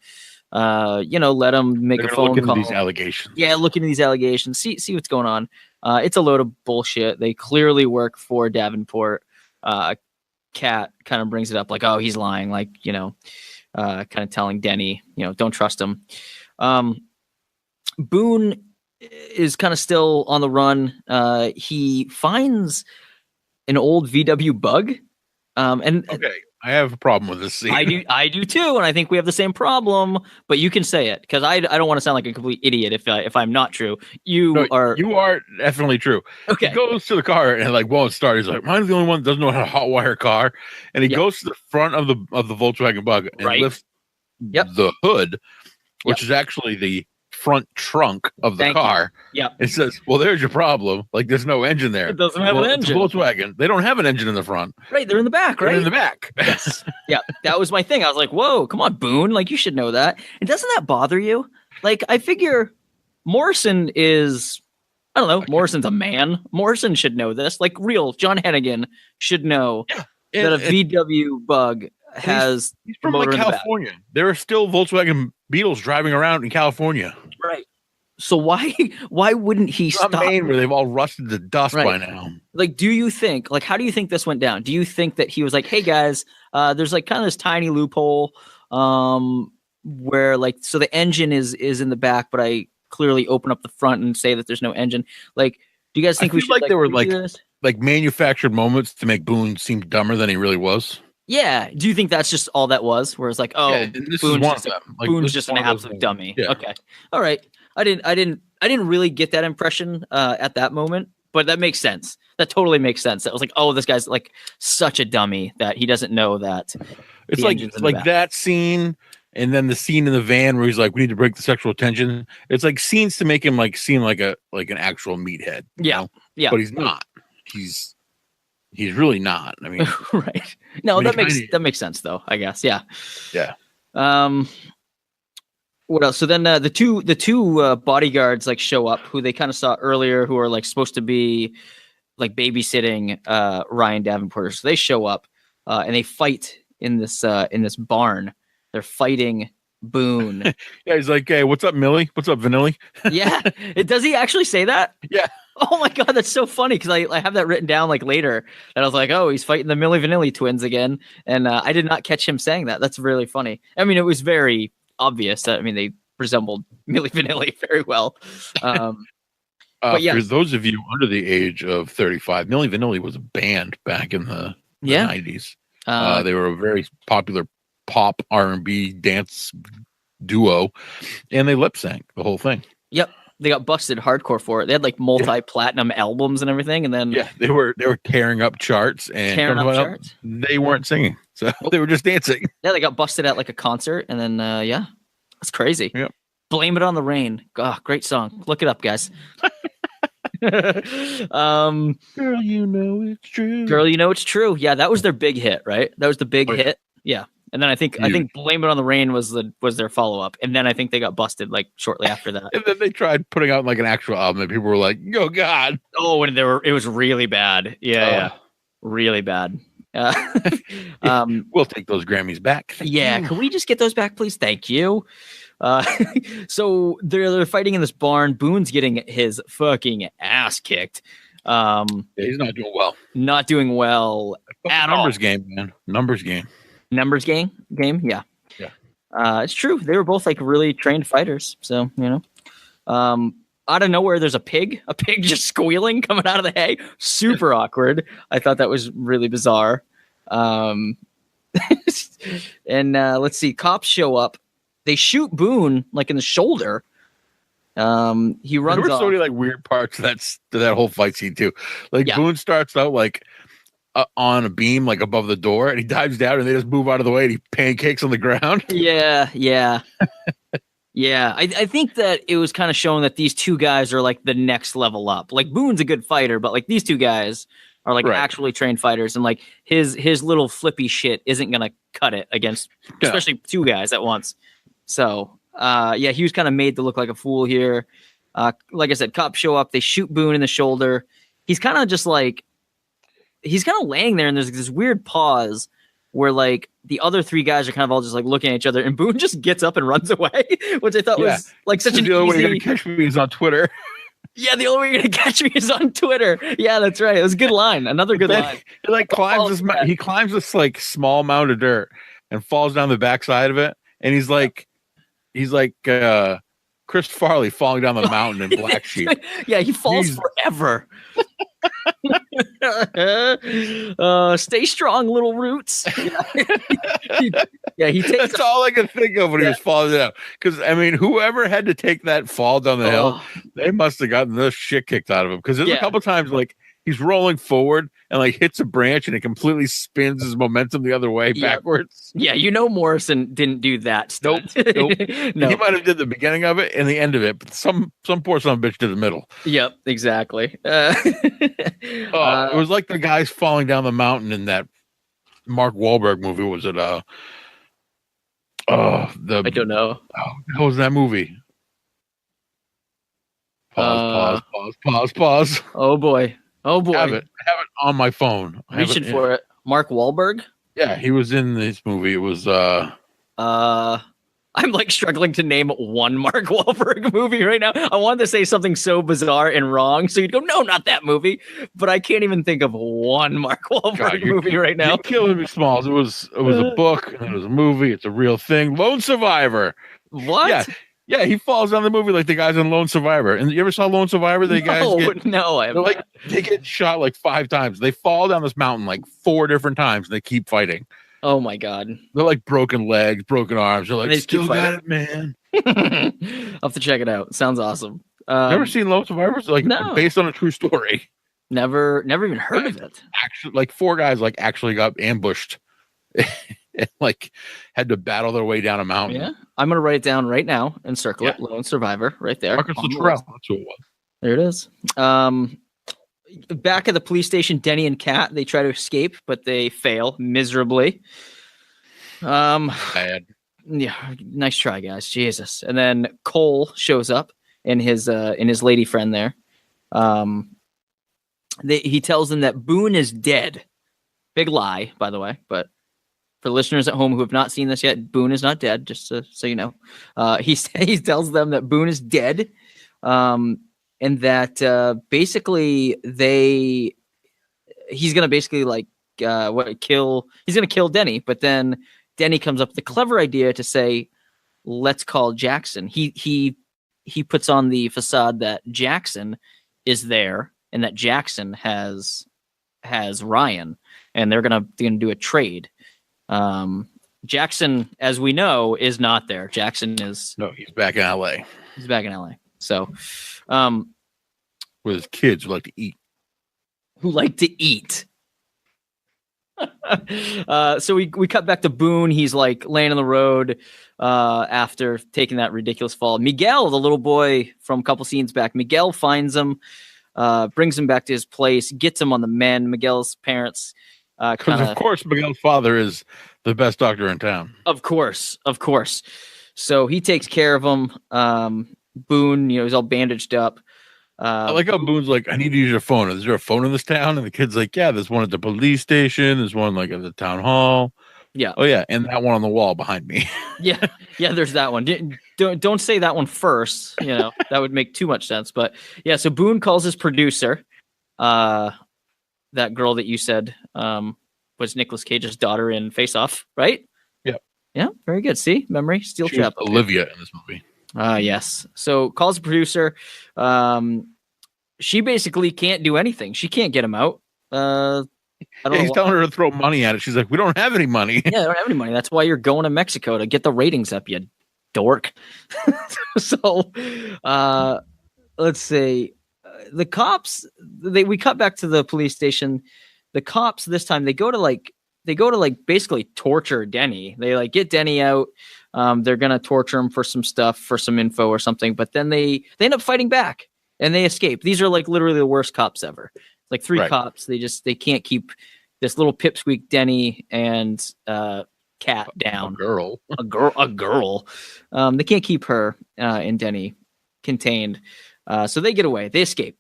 B: let him make a phone call.
C: These allegations.
B: Yeah, look into these allegations. See what's going on. It's a load of bullshit. They clearly work for Davenport. Kat kind of brings it up like, oh, he's lying. Like, kind of telling Denny, don't trust him. Boone is kind of still on the run. He finds an old VW bug.
C: Okay, I have a problem with this scene.
B: I do too, and I think we have the same problem. But you can say it because I don't want to sound like a complete idiot if I'm not true. You are
C: definitely true.
B: Okay.
C: He goes to the car and like won't start. He's like, mine's the only one that doesn't know how to hotwire a car. And he goes to the front of the Volkswagen Bug and lifts the hood, which is actually the front trunk of the car.
B: Yeah.
C: It says, well, there's your problem. Like, there's no engine there.
B: It doesn't have an engine.
C: It's a Volkswagen. They don't have an engine in the front.
B: Right. They're in the back, right?
C: They're in the back.
B: Yes. Yeah. That was my thing. I was like, whoa, come on, Boone. Like, you should know that. And doesn't that bother you? Like, I figure Morrison is, I don't know, Morrison's a man. Morrison should know this. Like, real John Hennigan should know that a VW Bug has
C: he's from like California. There are still Volkswagen Beetles driving around in California.
B: Right. So why wouldn't he stop?
C: Maine, where they've all rusted to dust by now.
B: Like, do you think, like, how do you think this went down? Do you think that he was like, hey guys, there's like kind of this tiny loophole where like, so the engine is in the back, but I clearly open up the front and say that there's no engine. Like, do you guys think we should
C: like there were like manufactured moments to make Boone seem dumber than he really was?
B: Yeah. Do you think that's just all that was? Where it's like, oh, Boone's just an absolute dummy.
C: Yeah.
B: Okay. All right. I didn't really get that impression at that moment, but that makes sense. That totally makes sense. That was like, oh, this guy's like such a dummy that he doesn't know that.
C: It's like that scene, and then the scene in the van where he's like, we need to break the sexual tension. It's like scenes to make him like seem like an actual meathead.
B: Yeah. Yeah.
C: But he's not. He's really not. I mean,
B: right. No, that makes sense though, I guess. Yeah.
C: Yeah.
B: What else? So then the two bodyguards like show up who they kind of saw earlier, who are like supposed to be like babysitting Ryan Davenport. So they show up and they fight in this barn. They're fighting Boone.
C: Yeah, he's like, hey, what's up, Millie? What's up, Vanilli?
B: Yeah. Does he actually say that?
C: Yeah.
B: Oh my god, that's so funny because I have that written down like later, and I was like, oh, he's fighting the Milli Vanilli twins again, and I did not catch him saying that. That's really funny. I mean, it was very obvious that they resembled Milli Vanilli very well. But yeah,
C: for those of you under the age of 35, Milli Vanilli was a band back in the 90s. They were a very popular pop R&B dance duo, and they lip sync the whole thing.
B: Yep. They got busted hardcore for it. They had like multi-platinum albums and everything, and then
C: they were tearing up charts and they weren't singing, so they were just dancing.
B: Yeah, they got busted at like a concert, and then that's crazy.
C: Yeah,
B: Blame It on the Rain. Oh, great song. Look it up, guys.
C: Girl, you know it's true.
B: Girl, you know it's true. Yeah, that was their big hit, right? That was the big hit. Yeah. And then I think Blame It on the Rain was their follow up, and then I think they got busted like shortly after that.
C: And then they tried putting out like an actual album, and people were like, "Oh God!"
B: Oh, and it was really bad. Yeah, really bad.
C: We'll take those Grammys back.
B: Can we just get those back, please? Thank you. So they're fighting in this barn. Boone's getting his fucking ass kicked.
C: He's not doing well.
B: Not doing well at all.
C: Numbers game, man. Numbers game.
B: Numbers game. Yeah. It's true. They were both like really trained fighters. So, out of nowhere, there's a pig just squealing coming out of the hay. Super awkward. I thought that was really bizarre. And let's see. Cops show up. They shoot Boone like in the shoulder. He runs
C: there were
B: off.
C: so many like weird parts to that whole fight scene too. Like Boone starts out like on a beam like above the door, and he dives down, and they just move out of the way, and he pancakes on the ground.
B: Yeah. Yeah, I think that it was kind of showing that these two guys are like the next level up. Like Boone's a good fighter, but like these two guys are like actually trained fighters, and like his little flippy shit isn't gonna cut it against especially two guys at once. So he was kind of made to look like a fool here. Like I said, cops show up, they shoot Boone in the shoulder. He's kind of just like laying there, and there's this weird pause where like the other three guys are kind of all just like looking at each other, and Boone just gets up and runs away, which I thought was like such an
C: the only way you're gonna catch me is on Twitter.
B: Yeah, the only way you're gonna catch me is on Twitter. Yeah, that's right. It was a good line. Another good line.
C: He like climbs he climbs this like small mound of dirt and falls down the backside of it, and he's like Chris Farley falling down the mountain in Black Sheep.
B: Yeah, he falls forever. Stay strong, little roots. He takes.
C: That's all I could think of when he was falling down. Because I mean, whoever had to take that fall down the hill, they must have gotten the shit kicked out of him. Because there's a couple times like he's rolling forward and like hits a branch, and it completely spins his momentum the other way backwards.
B: Yeah, Morrison didn't do that.
C: Nope. No. He might have did the beginning of it and the end of it, but some poor son of a bitch did the middle.
B: Yep, exactly.
C: It was like the guys falling down the mountain in that Mark Wahlberg movie. Was it I
B: don't know.
C: How was that movie? Pause.
B: Oh boy.
C: Have it on my phone.
B: Reaching for it. Mark Wahlberg?
C: Yeah, he was in this movie. It was
B: I'm like struggling to name one Mark Wahlberg movie right now. I wanted to say something so bizarre and wrong, so you'd go, no, not that movie. But I can't even think of one Mark Wahlberg movie right now.
C: You're killing me, Smalls. It was a book, and it was a movie. It's a real thing. Lone Survivor.
B: What?
C: Yeah, he falls down the movie like the guys in Lone Survivor. And you ever saw Lone Survivor? They get shot like 5 times. They fall down this mountain like 4 different times, and they keep fighting.
B: Oh my god.
C: They're like broken legs, broken arms. They're like, they still got it, man.
B: I'll have to check it out. Sounds awesome.
C: Never seen Lone Survivor? Like based on a true story.
B: Never even heard of it.
C: Actually, like 4 guys like actually got ambushed and like had to battle their way down a mountain.
B: Yeah, I'm gonna write it down right now and circle it. Lone Survivor, right there.
C: Marcus Luttrell. That's who it was.
B: There it is. Back at the police station, Denny and Kat, they try to escape, but they fail miserably.
C: Bad.
B: Yeah, nice try, guys. Jesus. And then Cole shows up and his lady friend there. He tells them that Boone is dead. Big lie, by the way, but for listeners at home who have not seen this yet, Boone is not dead, just so you know. He tells them that Boone is dead. And that basically he's gonna basically like he's gonna kill Denny, but then Denny comes up with the clever idea to say, let's call Jackson. He puts on the facade that Jackson is there and that Jackson has Ryan, and they're gonna do a trade. Jackson, as we know, is not there. Jackson is
C: he's back in LA.
B: He's back in LA. So
C: with his kids who like to eat.
B: So we cut back to Boone. He's like laying on the road after taking that ridiculous fall. Miguel, the little boy from a couple scenes back, Miguel finds him, brings him back to his place, gets him on the mend. Miguel's parents
C: because of course Miguel's father is the best doctor in town.
B: Of course. So he takes care of him. Boone, he's all bandaged up.
C: I like how Boone's like, I need to use your phone. Is there a phone in this town? And the kid's like, yeah, there's one at the police station. There's one like at the town hall.
B: Yeah.
C: Oh yeah, and that one on the wall behind me.
B: yeah, there's that one. Don't say that one first. That would make too much sense. But yeah, so Boone calls his producer, that girl that you said was Nicolas Cage's daughter in Face Off, right?
C: Yeah.
B: Yeah, very good. See, memory, steel trap.
C: Olivia in this movie.
B: Yes. So calls the producer. She basically can't do anything. She can't get him out.
C: He's telling her to throw money at it. She's like, we don't have any money.
B: Yeah, I don't have any money. That's why you're going to Mexico, to get the ratings up, you dork. So, let's see. The cops, we cut back to the police station. The cops this time, they go to basically torture Denny. They like get Denny out. They're going to torture him for some stuff, for some info or something. But then they end up fighting back and they escape. These are like literally the worst cops ever. Like three cops. They can't keep this little pipsqueak Denny and Cat down. A girl. They can't keep her and Denny contained. So they get away. They escape.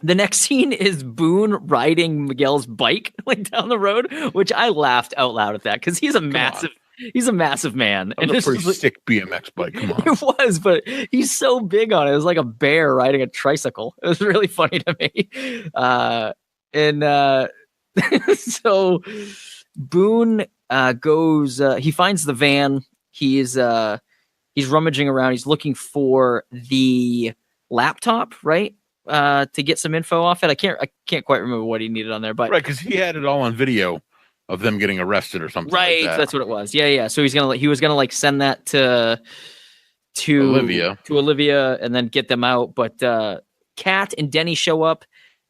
B: The next scene is Boone riding Miguel's bike like down the road, which I laughed out loud at that because he's a massive man.
C: And it's a pretty sick BMX bike. Come on.
B: It was, but he's so big on it. It was like a bear riding a tricycle. It was really funny to me. So Boone goes. He finds the van. He's rummaging around. He's looking for the laptop, right? To get some info off it. I can't quite remember what he needed on there, but
C: because he had it all on video of them getting arrested or something.
B: Right,
C: like that.
B: That's what it was. Yeah. So he was gonna like send that to Olivia and then get them out. But Kat and Denny show up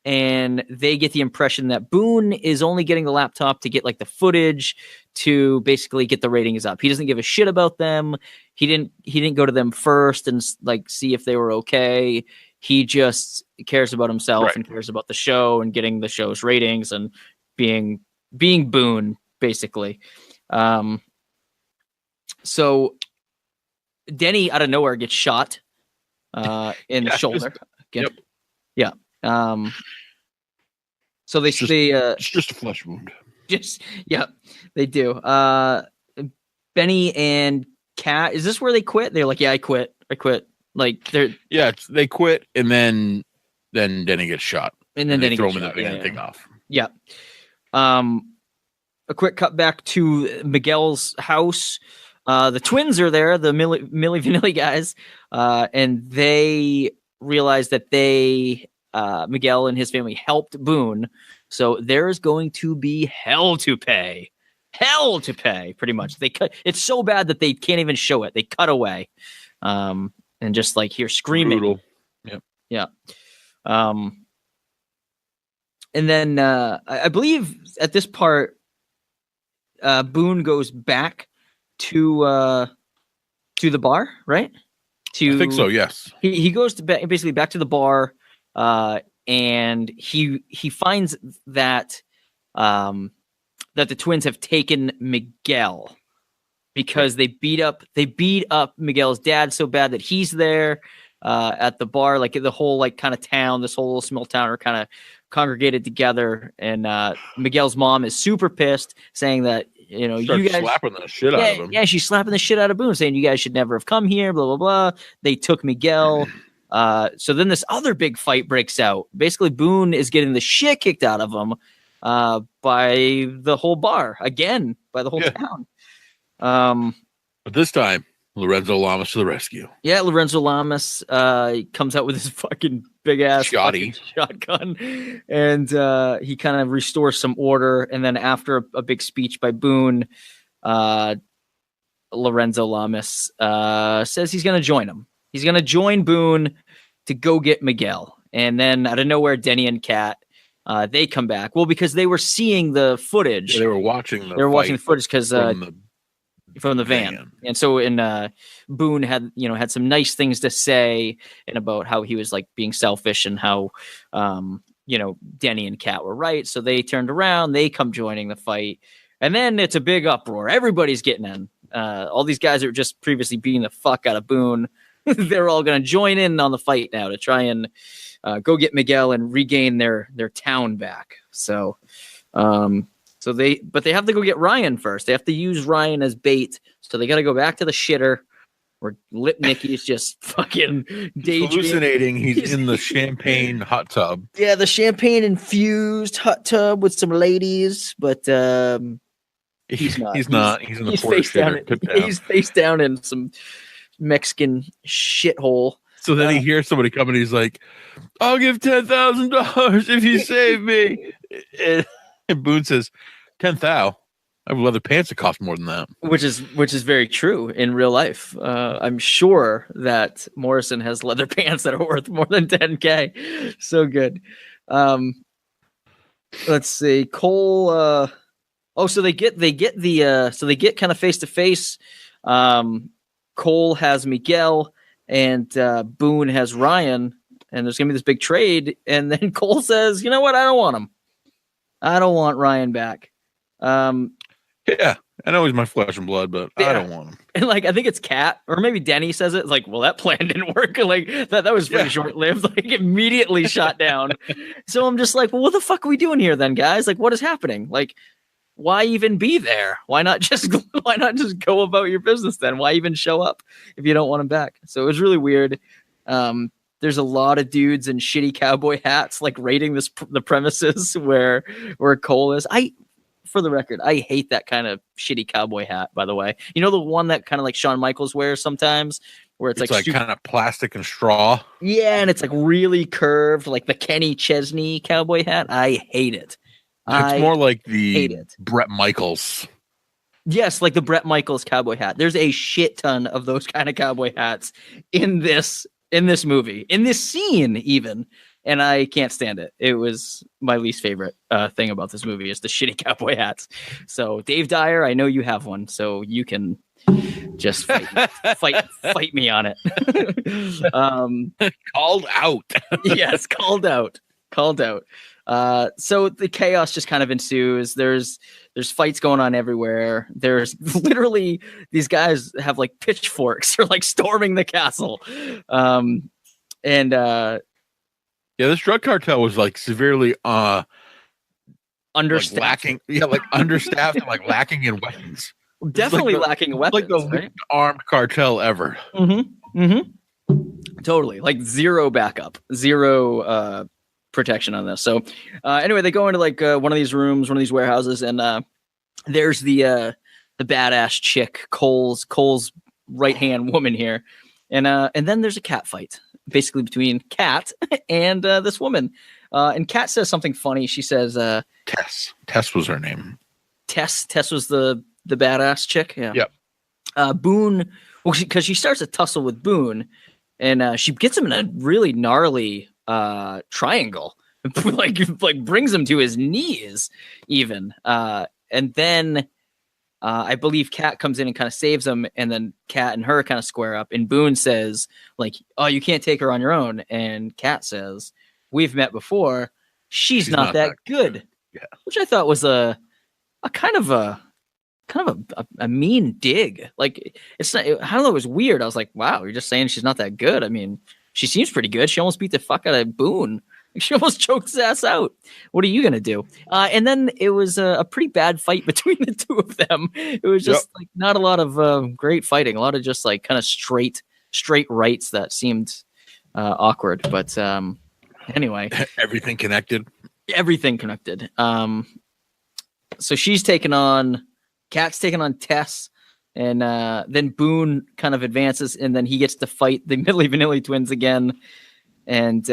B: and they get the impression that Boone is only getting the laptop to get like the footage to basically get the ratings up. He doesn't give a shit about them. He didn't go to them first and like see if they were okay. He just cares about himself and cares about the show and getting the show's ratings and being Boone, basically. So Denny out of nowhere gets shot in the shoulder. Yeah. So it's
C: just a flesh wound.
B: They do. Benny and Kat, is this where they quit? They're like, yeah, I quit. Like
C: they quit, and then Denny gets shot,
B: and then Denny
C: throw
B: gets
C: him
B: shot.
C: in the van and take off.
B: Yeah. A quick cut back to Miguel's house. The twins are there, the Milli Vanilli guys, and they realize that Miguel and his family helped Boone, so there's going to be hell to pay, pretty much. It's so bad that they can't even show it. They cut away. And just like hear screaming.
C: Brutal.
B: Yep. Yeah. And then I believe at this part, Boone goes back to the bar, right?
C: I think so. Yes.
B: He goes to basically back to the bar, and he finds that that the twins have taken Miguel. Because they beat up Miguel's dad so bad that he's there at the bar, like the whole like kind of town, this whole little small town are kind of congregated together, and Miguel's mom is super pissed, saying that you guys
C: slapping the shit out of him.
B: Yeah, she's slapping the shit out of Boone, saying you guys should never have come here, blah blah blah. They took Miguel. So then this other big fight breaks out. Basically, Boone is getting the shit kicked out of him by the whole bar again, by the whole town.
C: But this time, Lorenzo Lamas to the rescue.
B: Yeah, Lorenzo Lamas comes out with his fucking big ass shotgun, and he kind of restores some order. And then after a big speech by Boone, Lorenzo Lamas says he's going to join him. He's going to join Boone to go get Miguel. And then out of nowhere, Denny and Kat, they come back. Well, because they were seeing the footage.
C: Yeah, they were watching
B: the footage because from the van. And so Boone had some nice things to say and about how he was like being selfish and how Denny and Kat were right. So they turned around, they come joining the fight, and then it's a big uproar. Everybody's getting in. All these guys that were just previously beating the fuck out of Boone, they're all going to join in on the fight now to try and go get Miguel and regain their town back. So they have to go get Ryan first. They have to use Ryan as bait. So they got to go back to the shitter where Lip Nicky's just fucking
C: hallucinating. He's in the champagne hot tub.
B: Yeah, the champagne infused hot tub with some ladies, but he's not. He's not. He's in the face down. He's face down in some Mexican shithole.
C: So then he hears somebody coming. He's like, "I'll give $10,000 if you save me." And Boone says, 10,000. I have leather pants that cost more than that.
B: Which is very true in real life. I'm sure that Morrison has leather pants that are worth more than $10K. So good. Let's see. Cole. So they get kind of face to face. Cole has Miguel and Boone has Ryan, and there's gonna be this big trade. And then Cole says, "You know what? I don't want him. I don't want Ryan back."
C: Yeah, I know he's my flesh and blood, but I don't want him.
B: And like, I think it's Kat, or maybe Denny says it. It's like, well, that plan didn't work. Like that was pretty short lived. Like immediately shot down. So I'm just like, well, what the fuck are we doing here then, guys? Like, what is happening? Like, why even be there? Why not just go about your business then? Why even show up if you don't want him back? So it was really weird. There's a lot of dudes in shitty cowboy hats, like raiding the premises where Cole is. For the record, I hate that kind of shitty cowboy hat, by the way. You know, the one that kind of like Shawn Michaels wears sometimes, where it's like
C: kind of plastic and straw.
B: Yeah, and it's like really curved, like the Kenny Chesney cowboy hat. I hate it.
C: It's more like the Bret Michaels.
B: Yes, like the Bret Michaels cowboy hat. There's a shit ton of those kind of cowboy hats in this movie, in this scene even. And I can't stand it. It was my least favorite thing about this movie is the shitty cowboy hats. So Dave Dyer, I know you have one, so you can just fight me on it.
C: Called out.
B: Yes, called out. So the chaos just kind of ensues. There's fights going on everywhere. There's literally these guys have like pitchforks or like storming the castle.
C: Yeah, this drug cartel was like severely
B: understaffed.
C: Understaffed and like lacking in weapons.
B: Definitely lacking in weapons.
C: Like the least armed cartel ever.
B: Mm-hmm. Mm-hmm. Totally. Like zero backup, zero protection on this. So anyway, they go into like one of these rooms, one of these warehouses, and there's the badass chick, Cole's right hand woman here, and then there's a cat fight, basically between Kat and this woman. And Kat says something funny. She says,
C: Tess. Tess was her name.
B: Tess was the badass chick. Yeah.
C: Yep.
B: Boone, because she starts to tussle with Boone, and she gets him in a really gnarly triangle, like brings him to his knees even. And then I believe Kat comes in and kind of saves him, and then Kat and her kind of square up, and Boone says like, "Oh, you can't take her on your own," and Kat says, "We've met before. She's not that good."
C: Yeah.
B: Which I thought was a kind of a mean dig. Like, it's not, I don't know, it was weird. I was like, wow, you're just saying she's not that good. I mean, she seems pretty good. She almost beat the fuck out of Boone. She almost choked his ass out. What are you going to do? And then it was a pretty bad fight between the two of them. It was just like not a lot of great fighting, a lot of just like kind of straight rights that seemed awkward. But anyway.
C: Everything connected.
B: So she's taken on, Kat's taken on Tess, and then Boone kind of advances, and then he gets to fight the Milli Vanilli twins again. And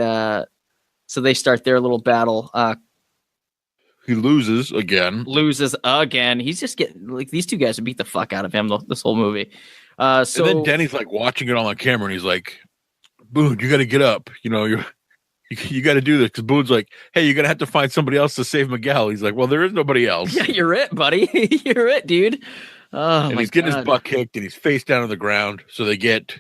B: so they start their little battle.
C: He loses again.
B: He's just getting like, these two guys have beat the fuck out of him this whole movie. And
C: then Denny's like watching it all on camera, and he's like, "Boone, you got to get up. You know, you got to do this." Because Boone's like, "Hey, you're gonna have to find somebody else to save Miguel." He's like, "Well, there is nobody else."
B: Yeah, you're it, buddy. You're it, dude. Oh,
C: and he's getting his butt kicked, and he's face down on the ground. So they get.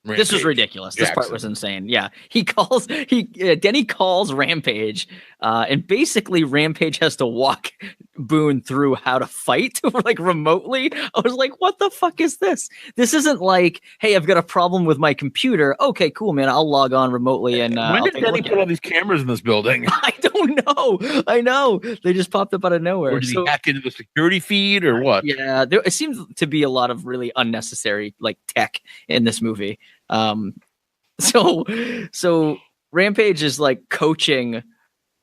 C: Rampage.
B: This was ridiculous. Jackson. This part was insane. Yeah, Denny calls Rampage, and basically Rampage has to walk Boone through how to fight, like remotely. I was like, what the fuck is this? This isn't like, hey, I've got a problem with my computer. Okay, cool, man. I'll log on remotely. And
C: when did Denny put all these cameras in this building?
B: I don't know. I know they just popped up out of nowhere.
C: Or did he hack into the security feed or what?
B: Yeah, it seems to be a lot of really unnecessary like tech in this movie. So Rampage is like coaching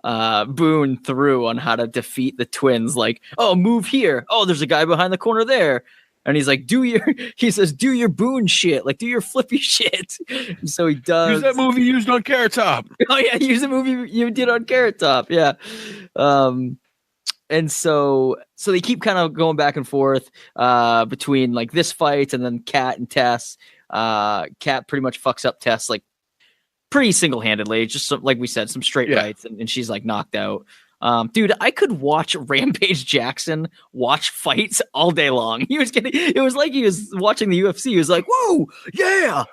B: Boone through on how to defeat the twins. Like, oh, move here. Oh, there's a guy behind the corner there. And he's like, do your Boone shit. Like, do your flippy shit. And so he does.
C: Use that movie you used on Carrot Top.
B: Oh yeah, use the movie you did on Carrot Top. Yeah. And so they keep kind of going back and forth between like this fight and then Kat and Tess. Kat pretty much fucks up Tess like pretty single-handedly, just like we said, some straight rights, and she's like knocked out. Dude, I could watch Rampage Jackson watch fights all day long. It was like he was watching the UFC. He was like, whoa, yeah.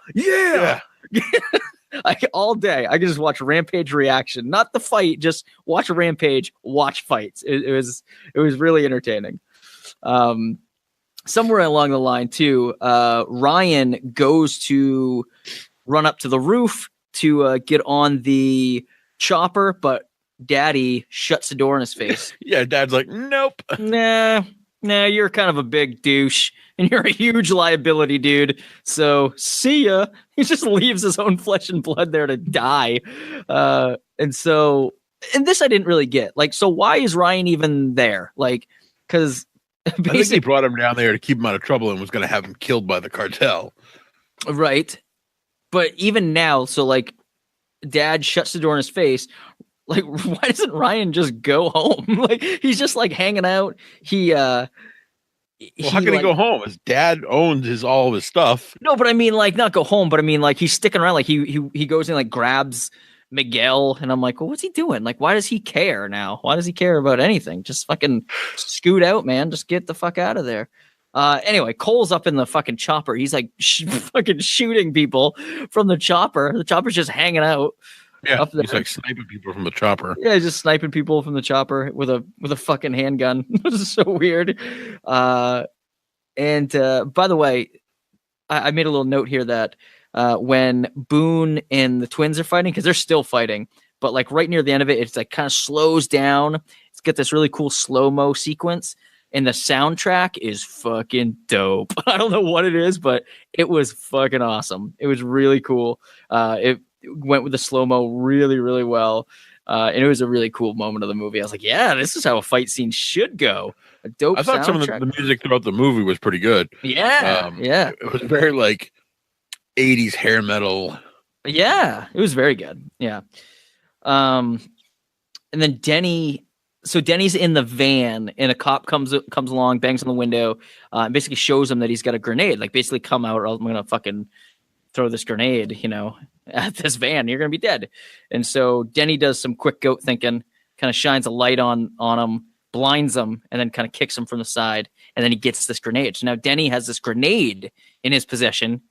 B: Like all day, I could just watch Rampage reaction, not the fight, just watch Rampage, watch fights. It was really entertaining. Somewhere along the line too, Ryan goes to run up to the roof to get on the chopper, but Daddy shuts the door in his face.
C: Yeah, Dad's like, nope.
B: Nah, you're kind of a big douche, and you're a huge liability, dude. So, see ya. He just leaves his own flesh and blood there to die. And this I didn't really get. Like, so why is Ryan even there? Like, because
C: I think he brought him down there to keep him out of trouble and was going to have him killed by the cartel.
B: Right. But even now, so like, Dad shuts the door in his face. Like, why doesn't Ryan just go home? Like, he's just like hanging out. How can he
C: go home? His dad owns all of his stuff.
B: No, but I mean, like, not go home, but I mean, like, he's sticking around. Like, he goes and like grabs Miguel, and I'm like, well, what's he doing? Like, why does he care now? Why does he care about anything? Just fucking scoot out, man. Just get the fuck out of there. Anyway, Cole's up in the fucking chopper. He's like fucking shooting people from the chopper. The chopper's just hanging out.
C: Yeah, up there. He's like sniping people from the chopper.
B: Yeah, just sniping people from the chopper with a fucking handgun. This is so weird. By the way, I made a little note here that when Boone and the twins are fighting, because they're still fighting, but like right near the end of it, it's like kind of slows down. It's got this really cool slow-mo sequence, and the soundtrack is fucking dope. I don't know what it is, but it was fucking awesome. It was really cool. It went with the slow-mo really, really well. And it was a really cool moment of the movie. I was like, yeah, this is how a fight scene should go. A dope
C: I thought
B: soundtrack.
C: Some of the music throughout the movie was pretty good.
B: Yeah.
C: It was very like 80s hair metal.
B: Yeah, it was very good. Yeah. And then Denny's in the van, and a cop comes along, bangs on the window, and basically shows him that he's got a grenade. Like, basically, come out, or I'm gonna fucking throw this grenade, at this van. You're gonna be dead. And so Denny does some quick goat thinking, kind of shines a light on him, blinds him, and then kind of kicks him from the side. And then he gets this grenade. So now Denny has this grenade in his possession.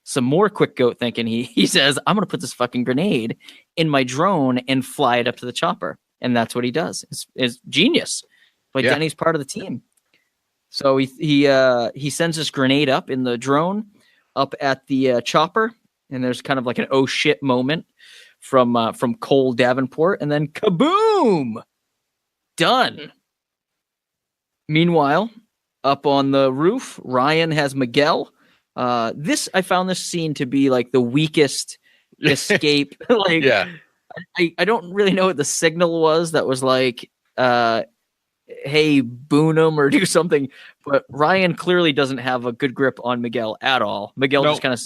B: Some more quick goat thinking. He says, I'm gonna put this fucking grenade in my drone and fly it up to the chopper. And that's what he does. It's genius. But yeah. Denny's part of the team. So he sends this grenade up in the drone, up at the chopper, and there's kind of like an oh shit moment from Cole Davenport, and then kaboom! Done. Meanwhile, up on the roof, Ryan has Miguel. I found this scene to be like the weakest escape. Like, yeah. I don't really know what the signal was that was like, hey, boon him or do something. But Ryan clearly doesn't have a good grip on Miguel at all. Miguel just kind of...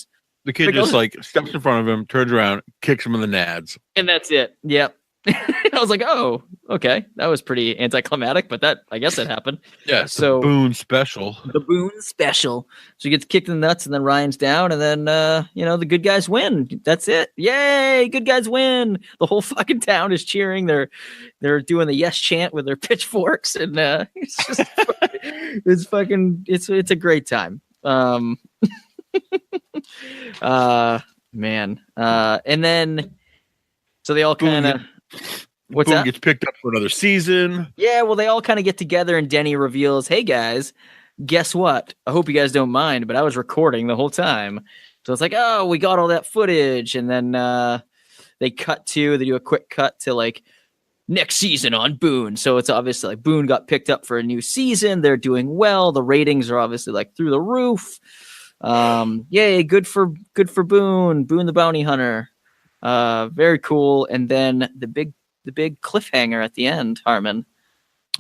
C: The kid just like steps in front of him, turns around, kicks him in the nads.
B: And that's it. Yep. I was like, oh, okay. That was pretty anticlimactic, but I guess that happened.
C: Yeah, so the Boone special.
B: The Boone special. So he gets kicked in the nuts, and then Ryan's down, and then the good guys win. That's it. Yay, good guys win. The whole fucking town is cheering. They're doing the yes chant with their pitchforks, and it's just it's a great time. Man. And then so they all kind of
C: Boone that? Gets picked up for another season.
B: Yeah, well, they all kind of get together, and Denny reveals, hey, guys, guess what? I hope you guys don't mind, but I was recording the whole time. So it's like, oh, we got all that footage. And then they do a quick cut to, like, next season on Boone. So it's obviously, like, Boone got picked up for a new season. They're doing well. The ratings are obviously, like, through the roof. Yay, good for Boone the bounty hunter. Very cool. And then the big cliffhanger at the end, Harmon.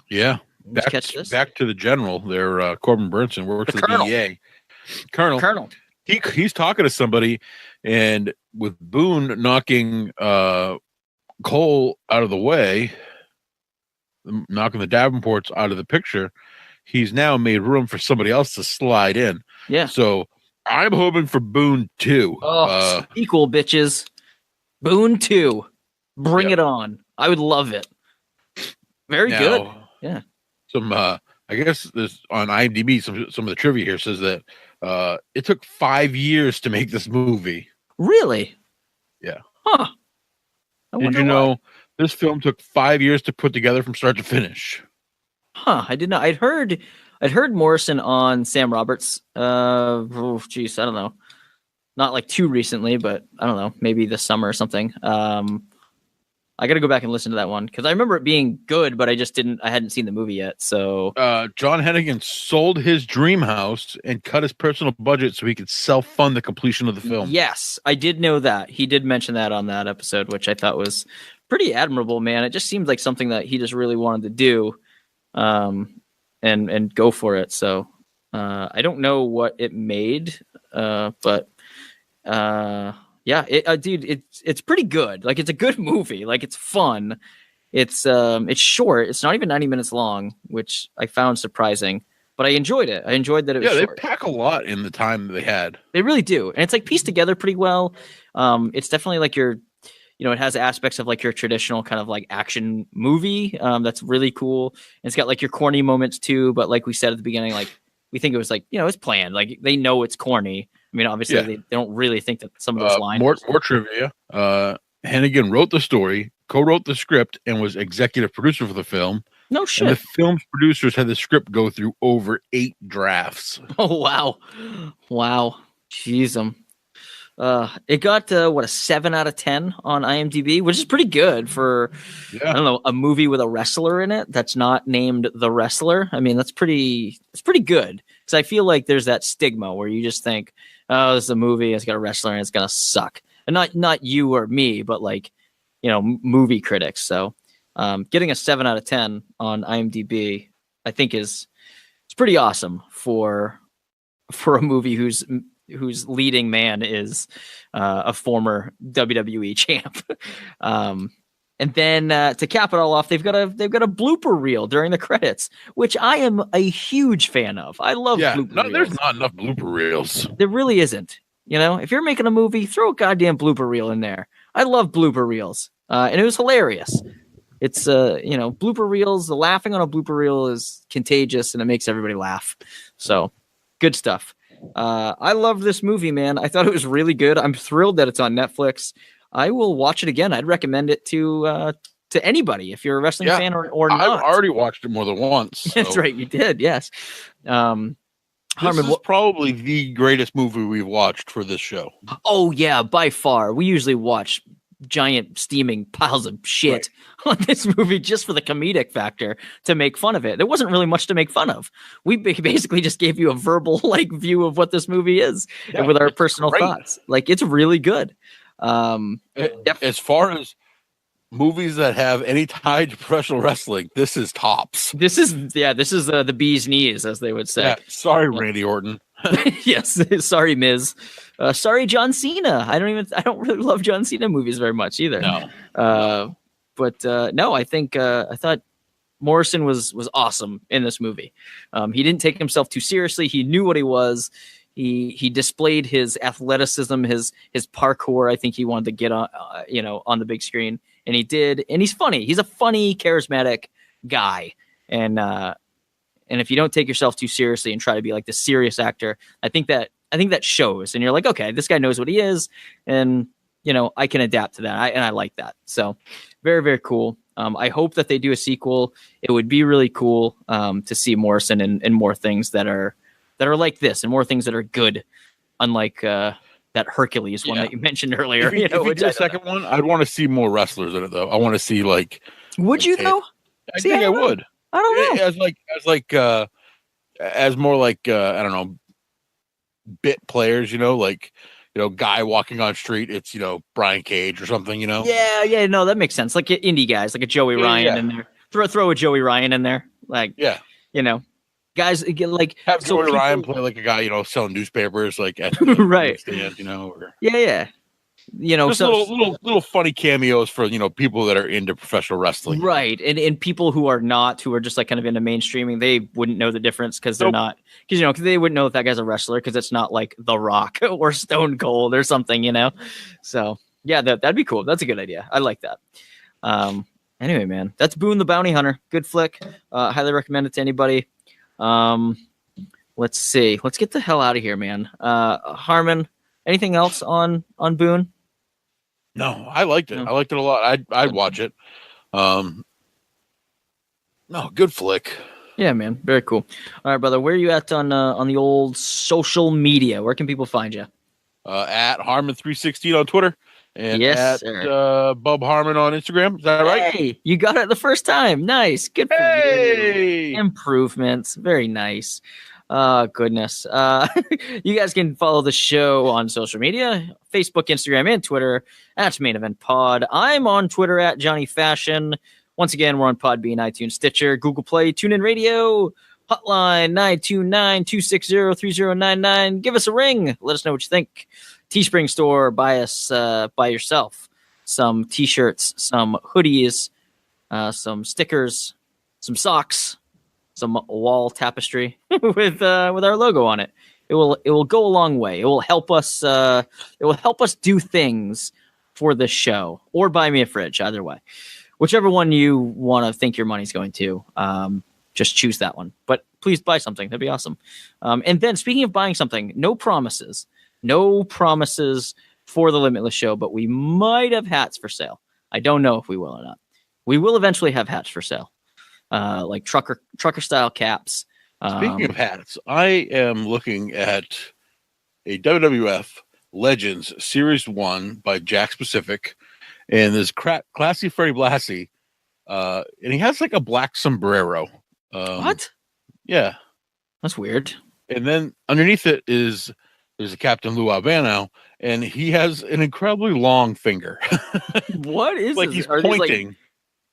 C: Yeah. Back to the general there. Corbin Burnson works at the DEA. Colonel. He's talking to somebody, and with Boone knocking Cole out of the way, knocking the Davenports out of the picture, he's now made room for somebody else to slide in.
B: Yeah.
C: So I'm hoping for Boone 2.
B: Equal bitches. Boone 2. Bring it on. I would love it. Very good. Yeah.
C: Some I guess this on IMDb, some of the trivia here says that it took 5 years to make this movie.
B: Really?
C: Yeah.
B: Huh.
C: Did you know this film took 5 years to put together from start to finish?
B: Huh. I did not. I'd heard Morrison on Sam Roberts. I don't know. Not like too recently, but I don't know, maybe this summer or something. I got to go back and listen to that one because I remember it being good, but I hadn't seen the movie yet. So
C: John Hennigan sold his dream house and cut his personal budget so he could self-fund the completion of the film.
B: Yes, I did know that. He did mention that on that episode, which I thought was pretty admirable, man. It just seemed like something that he just really wanted to do, and go for it. So I don't know what it made, but yeah, dude, it's pretty good. Like, it's a good movie. Like, it's fun. It's short. It's not even 90 minutes long, which I found surprising, but I enjoyed it. I enjoyed that it was short.
C: They pack a lot in the time that they had.
B: They really do. And it's like pieced together pretty well. It's definitely like it has aspects of like your traditional kind of like action movie. That's really cool. And it's got like your corny moments too. But like we said at the beginning, like we think it was like, it's planned. Like they know it's corny. I mean, obviously they don't really think that some of those lines.
C: More trivia. Hennigan wrote the story, co-wrote the script, and was executive producer for the film.
B: No shit.
C: And the film's producers had the script go through over 8 drafts.
B: Oh wow. Jeez, it got a 7 out of 10 on IMDb, which is pretty good for I don't know, a movie with a wrestler in it that's not named The Wrestler. I mean, it's pretty good because I feel like there's that stigma where you just think, oh, this is a movie, it's got a wrestler and it's gonna suck, and not you or me, but like movie critics. So getting a 7 out of 10 on IMDb, I think it's pretty awesome for a movie whose leading man is a former WWE champ. And then to cap it all off, they've got a blooper reel during the credits, which I am a huge fan of. I love blooper reels.
C: There's not enough blooper reels.
B: There really isn't. If you're making a movie, throw a goddamn blooper reel in there. I love blooper reels, and it was hilarious. It's blooper reels. The laughing on a blooper reel is contagious, and it makes everybody laugh. So good stuff. I love this movie, man. I thought it was really good. I'm thrilled that it's on Netflix. I will watch it again. I'd recommend it to anybody if you're a wrestling fan or not.
C: I've already watched it more than once. So.
B: That's right, you did. Yes.
C: This is probably the greatest movie we've watched for this show.
B: Oh yeah, by far. We usually watch giant steaming piles of shit on this movie just for the comedic factor to make fun of it. There wasn't really much to make fun of. We basically just gave you a verbal view of what this movie is and with our personal thoughts. Like, it's really good.
C: As far as movies that have any tie to professional wrestling, this is tops.
B: This is the bee's knees, as they would say.
C: Yeah, sorry, Randy Orton.
B: Yes, sorry, Miz. Sorry, John Cena. I don't really love John Cena movies very much either.
C: No.
B: But I think I thought Morrison was awesome in this movie. He didn't take himself too seriously. He knew what he was. He displayed his athleticism, his parkour. I think he wanted to get on the big screen, and he did. And he's funny. He's a funny, charismatic guy. And if you don't take yourself too seriously and try to be like the serious actor, I think that shows. And you're like, okay, this guy knows what he is, and I can adapt to that. I like that. So very, very cool. I hope that they do a sequel. It would be really cool to see Morrison in more things that are like this, and more things that are good, unlike that Hercules one that you mentioned earlier.
C: If you did a second one, I'd want to see more wrestlers in it, though. I want to see
B: Would you though?
C: I think I would.
B: I don't know.
C: As more like I don't know, bit players. Guy walking on street. It's Brian Cage or something.
B: Yeah. No, that makes sense. Like indie guys, like a Joey Ryan in there. Throw a Joey Ryan in there. Guys like
C: have Joey Ryan play like a guy, selling newspapers, like at the
B: right
C: stand,
B: Yeah.
C: just little funny cameos for people that are into professional wrestling,
B: right? And people who are just like kind of into mainstreaming, they wouldn't know the difference because they're not, because they wouldn't know if that guy's a wrestler because it's not like The Rock or Stone Cold or something, So yeah, that'd be cool. That's a good idea. I like that. Anyway, man, that's Boone the Bounty Hunter. Good flick. Highly recommend it to anybody. Let's see. Let's get the hell out of here, man. Harmon, anything else on Boone?
C: No, I liked it. No. I liked it a lot. I'd watch it. No, good flick.
B: Yeah, man. Very cool. All right, brother. Where are you at on the old social media? Where can people find you?
C: At Harmon316 on Twitter. And
B: yes,
C: at Bub Harmon on Instagram. Is that right?
B: Hey, you got it the first time. Nice. Good for you. Improvements. Very nice. Goodness. You guys can follow the show on social media, Facebook, Instagram, and Twitter at Maine Event Pod. I'm on Twitter at Johnny Fashion. Once again, we're on Podbean, iTunes, Stitcher, Google Play, TuneIn Radio, hotline 929-260-3099. Give us a ring. Let us know what you think. Teespring store, buy yourself some t-shirts, some hoodies, some stickers, some socks, some wall tapestry with our logo on it. It will go a long way. It will help us do things for this show, or buy me a fridge. Either way, whichever one you want to think your money's going to, just choose that one. But please buy something. That'd be awesome. And then speaking of buying something, no promises for the Limitless show, but we might have hats for sale. I don't know if we will or not. We will eventually have hats for sale. Like trucker style caps.
C: Speaking of hats, I am looking at a WWF Legends Series 1 by Jack Specific, and this classy Freddie Blassie, and he has like a black sombrero.
B: What?
C: Yeah,
B: that's weird.
C: And then underneath it there's a Captain Lou Albano, and he has an incredibly long finger.
B: What is
C: like
B: this?
C: He's pointing.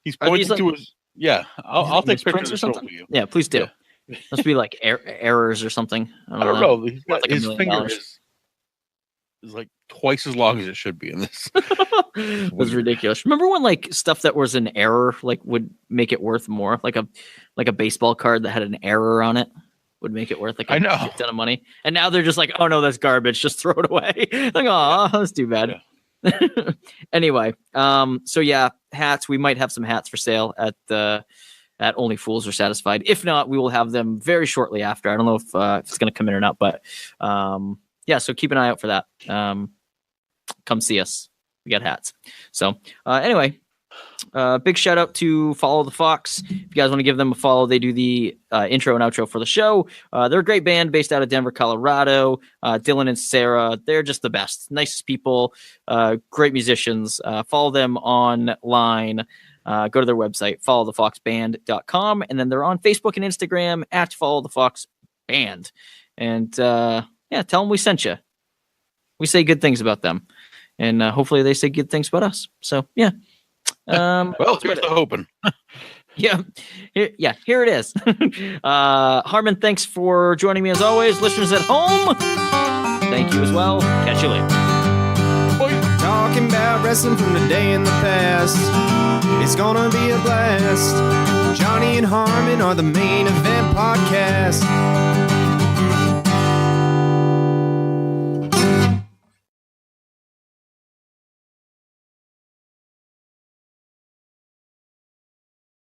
C: He's pointing to his. Yeah, I'll take pictures
B: or something.
C: For you.
B: Yeah, please do. Yeah. Must be like errors or something.
C: I don't know. He's got,
B: like
C: his finger is like twice as long as it should be in this.
B: That's ridiculous. Remember when like stuff that was an error like would make it worth more? Like a baseball card that had an error on it would make it worth like a ton of money. And now they're just like, oh no, that's garbage. Just throw it away. Like, oh, that's too bad. Yeah. Anyway, so yeah, hats. We might have some hats for sale at Only Fools Are Satisfied. If not, we will have them very shortly after. I don't know if it's going to come in or not, but yeah. So keep an eye out for that. Come see us. We got hats. So anyway, big shout out to Follow the Fox. If you guys want to give them a follow, they do the intro and outro for the show. They're a great band based out of Denver, Colorado. Dylan and Sarah, they're just the best, nicest people, great musicians. Follow them online. Go to their website, followthefoxband.com, and then they're on Facebook and Instagram at followthefoxband. And yeah, tell them we sent you. We say good things about them, and hopefully they say good things about us. So yeah.
C: Well, here's the hoping.
B: Yeah, here it is. Harmon, thanks for joining me as always. Listeners at home, thank you as well. Catch you later.
D: Talking about wrestling from the day in the past. It's gonna be a blast. Johnny and Harmon are the Main Event Podcast.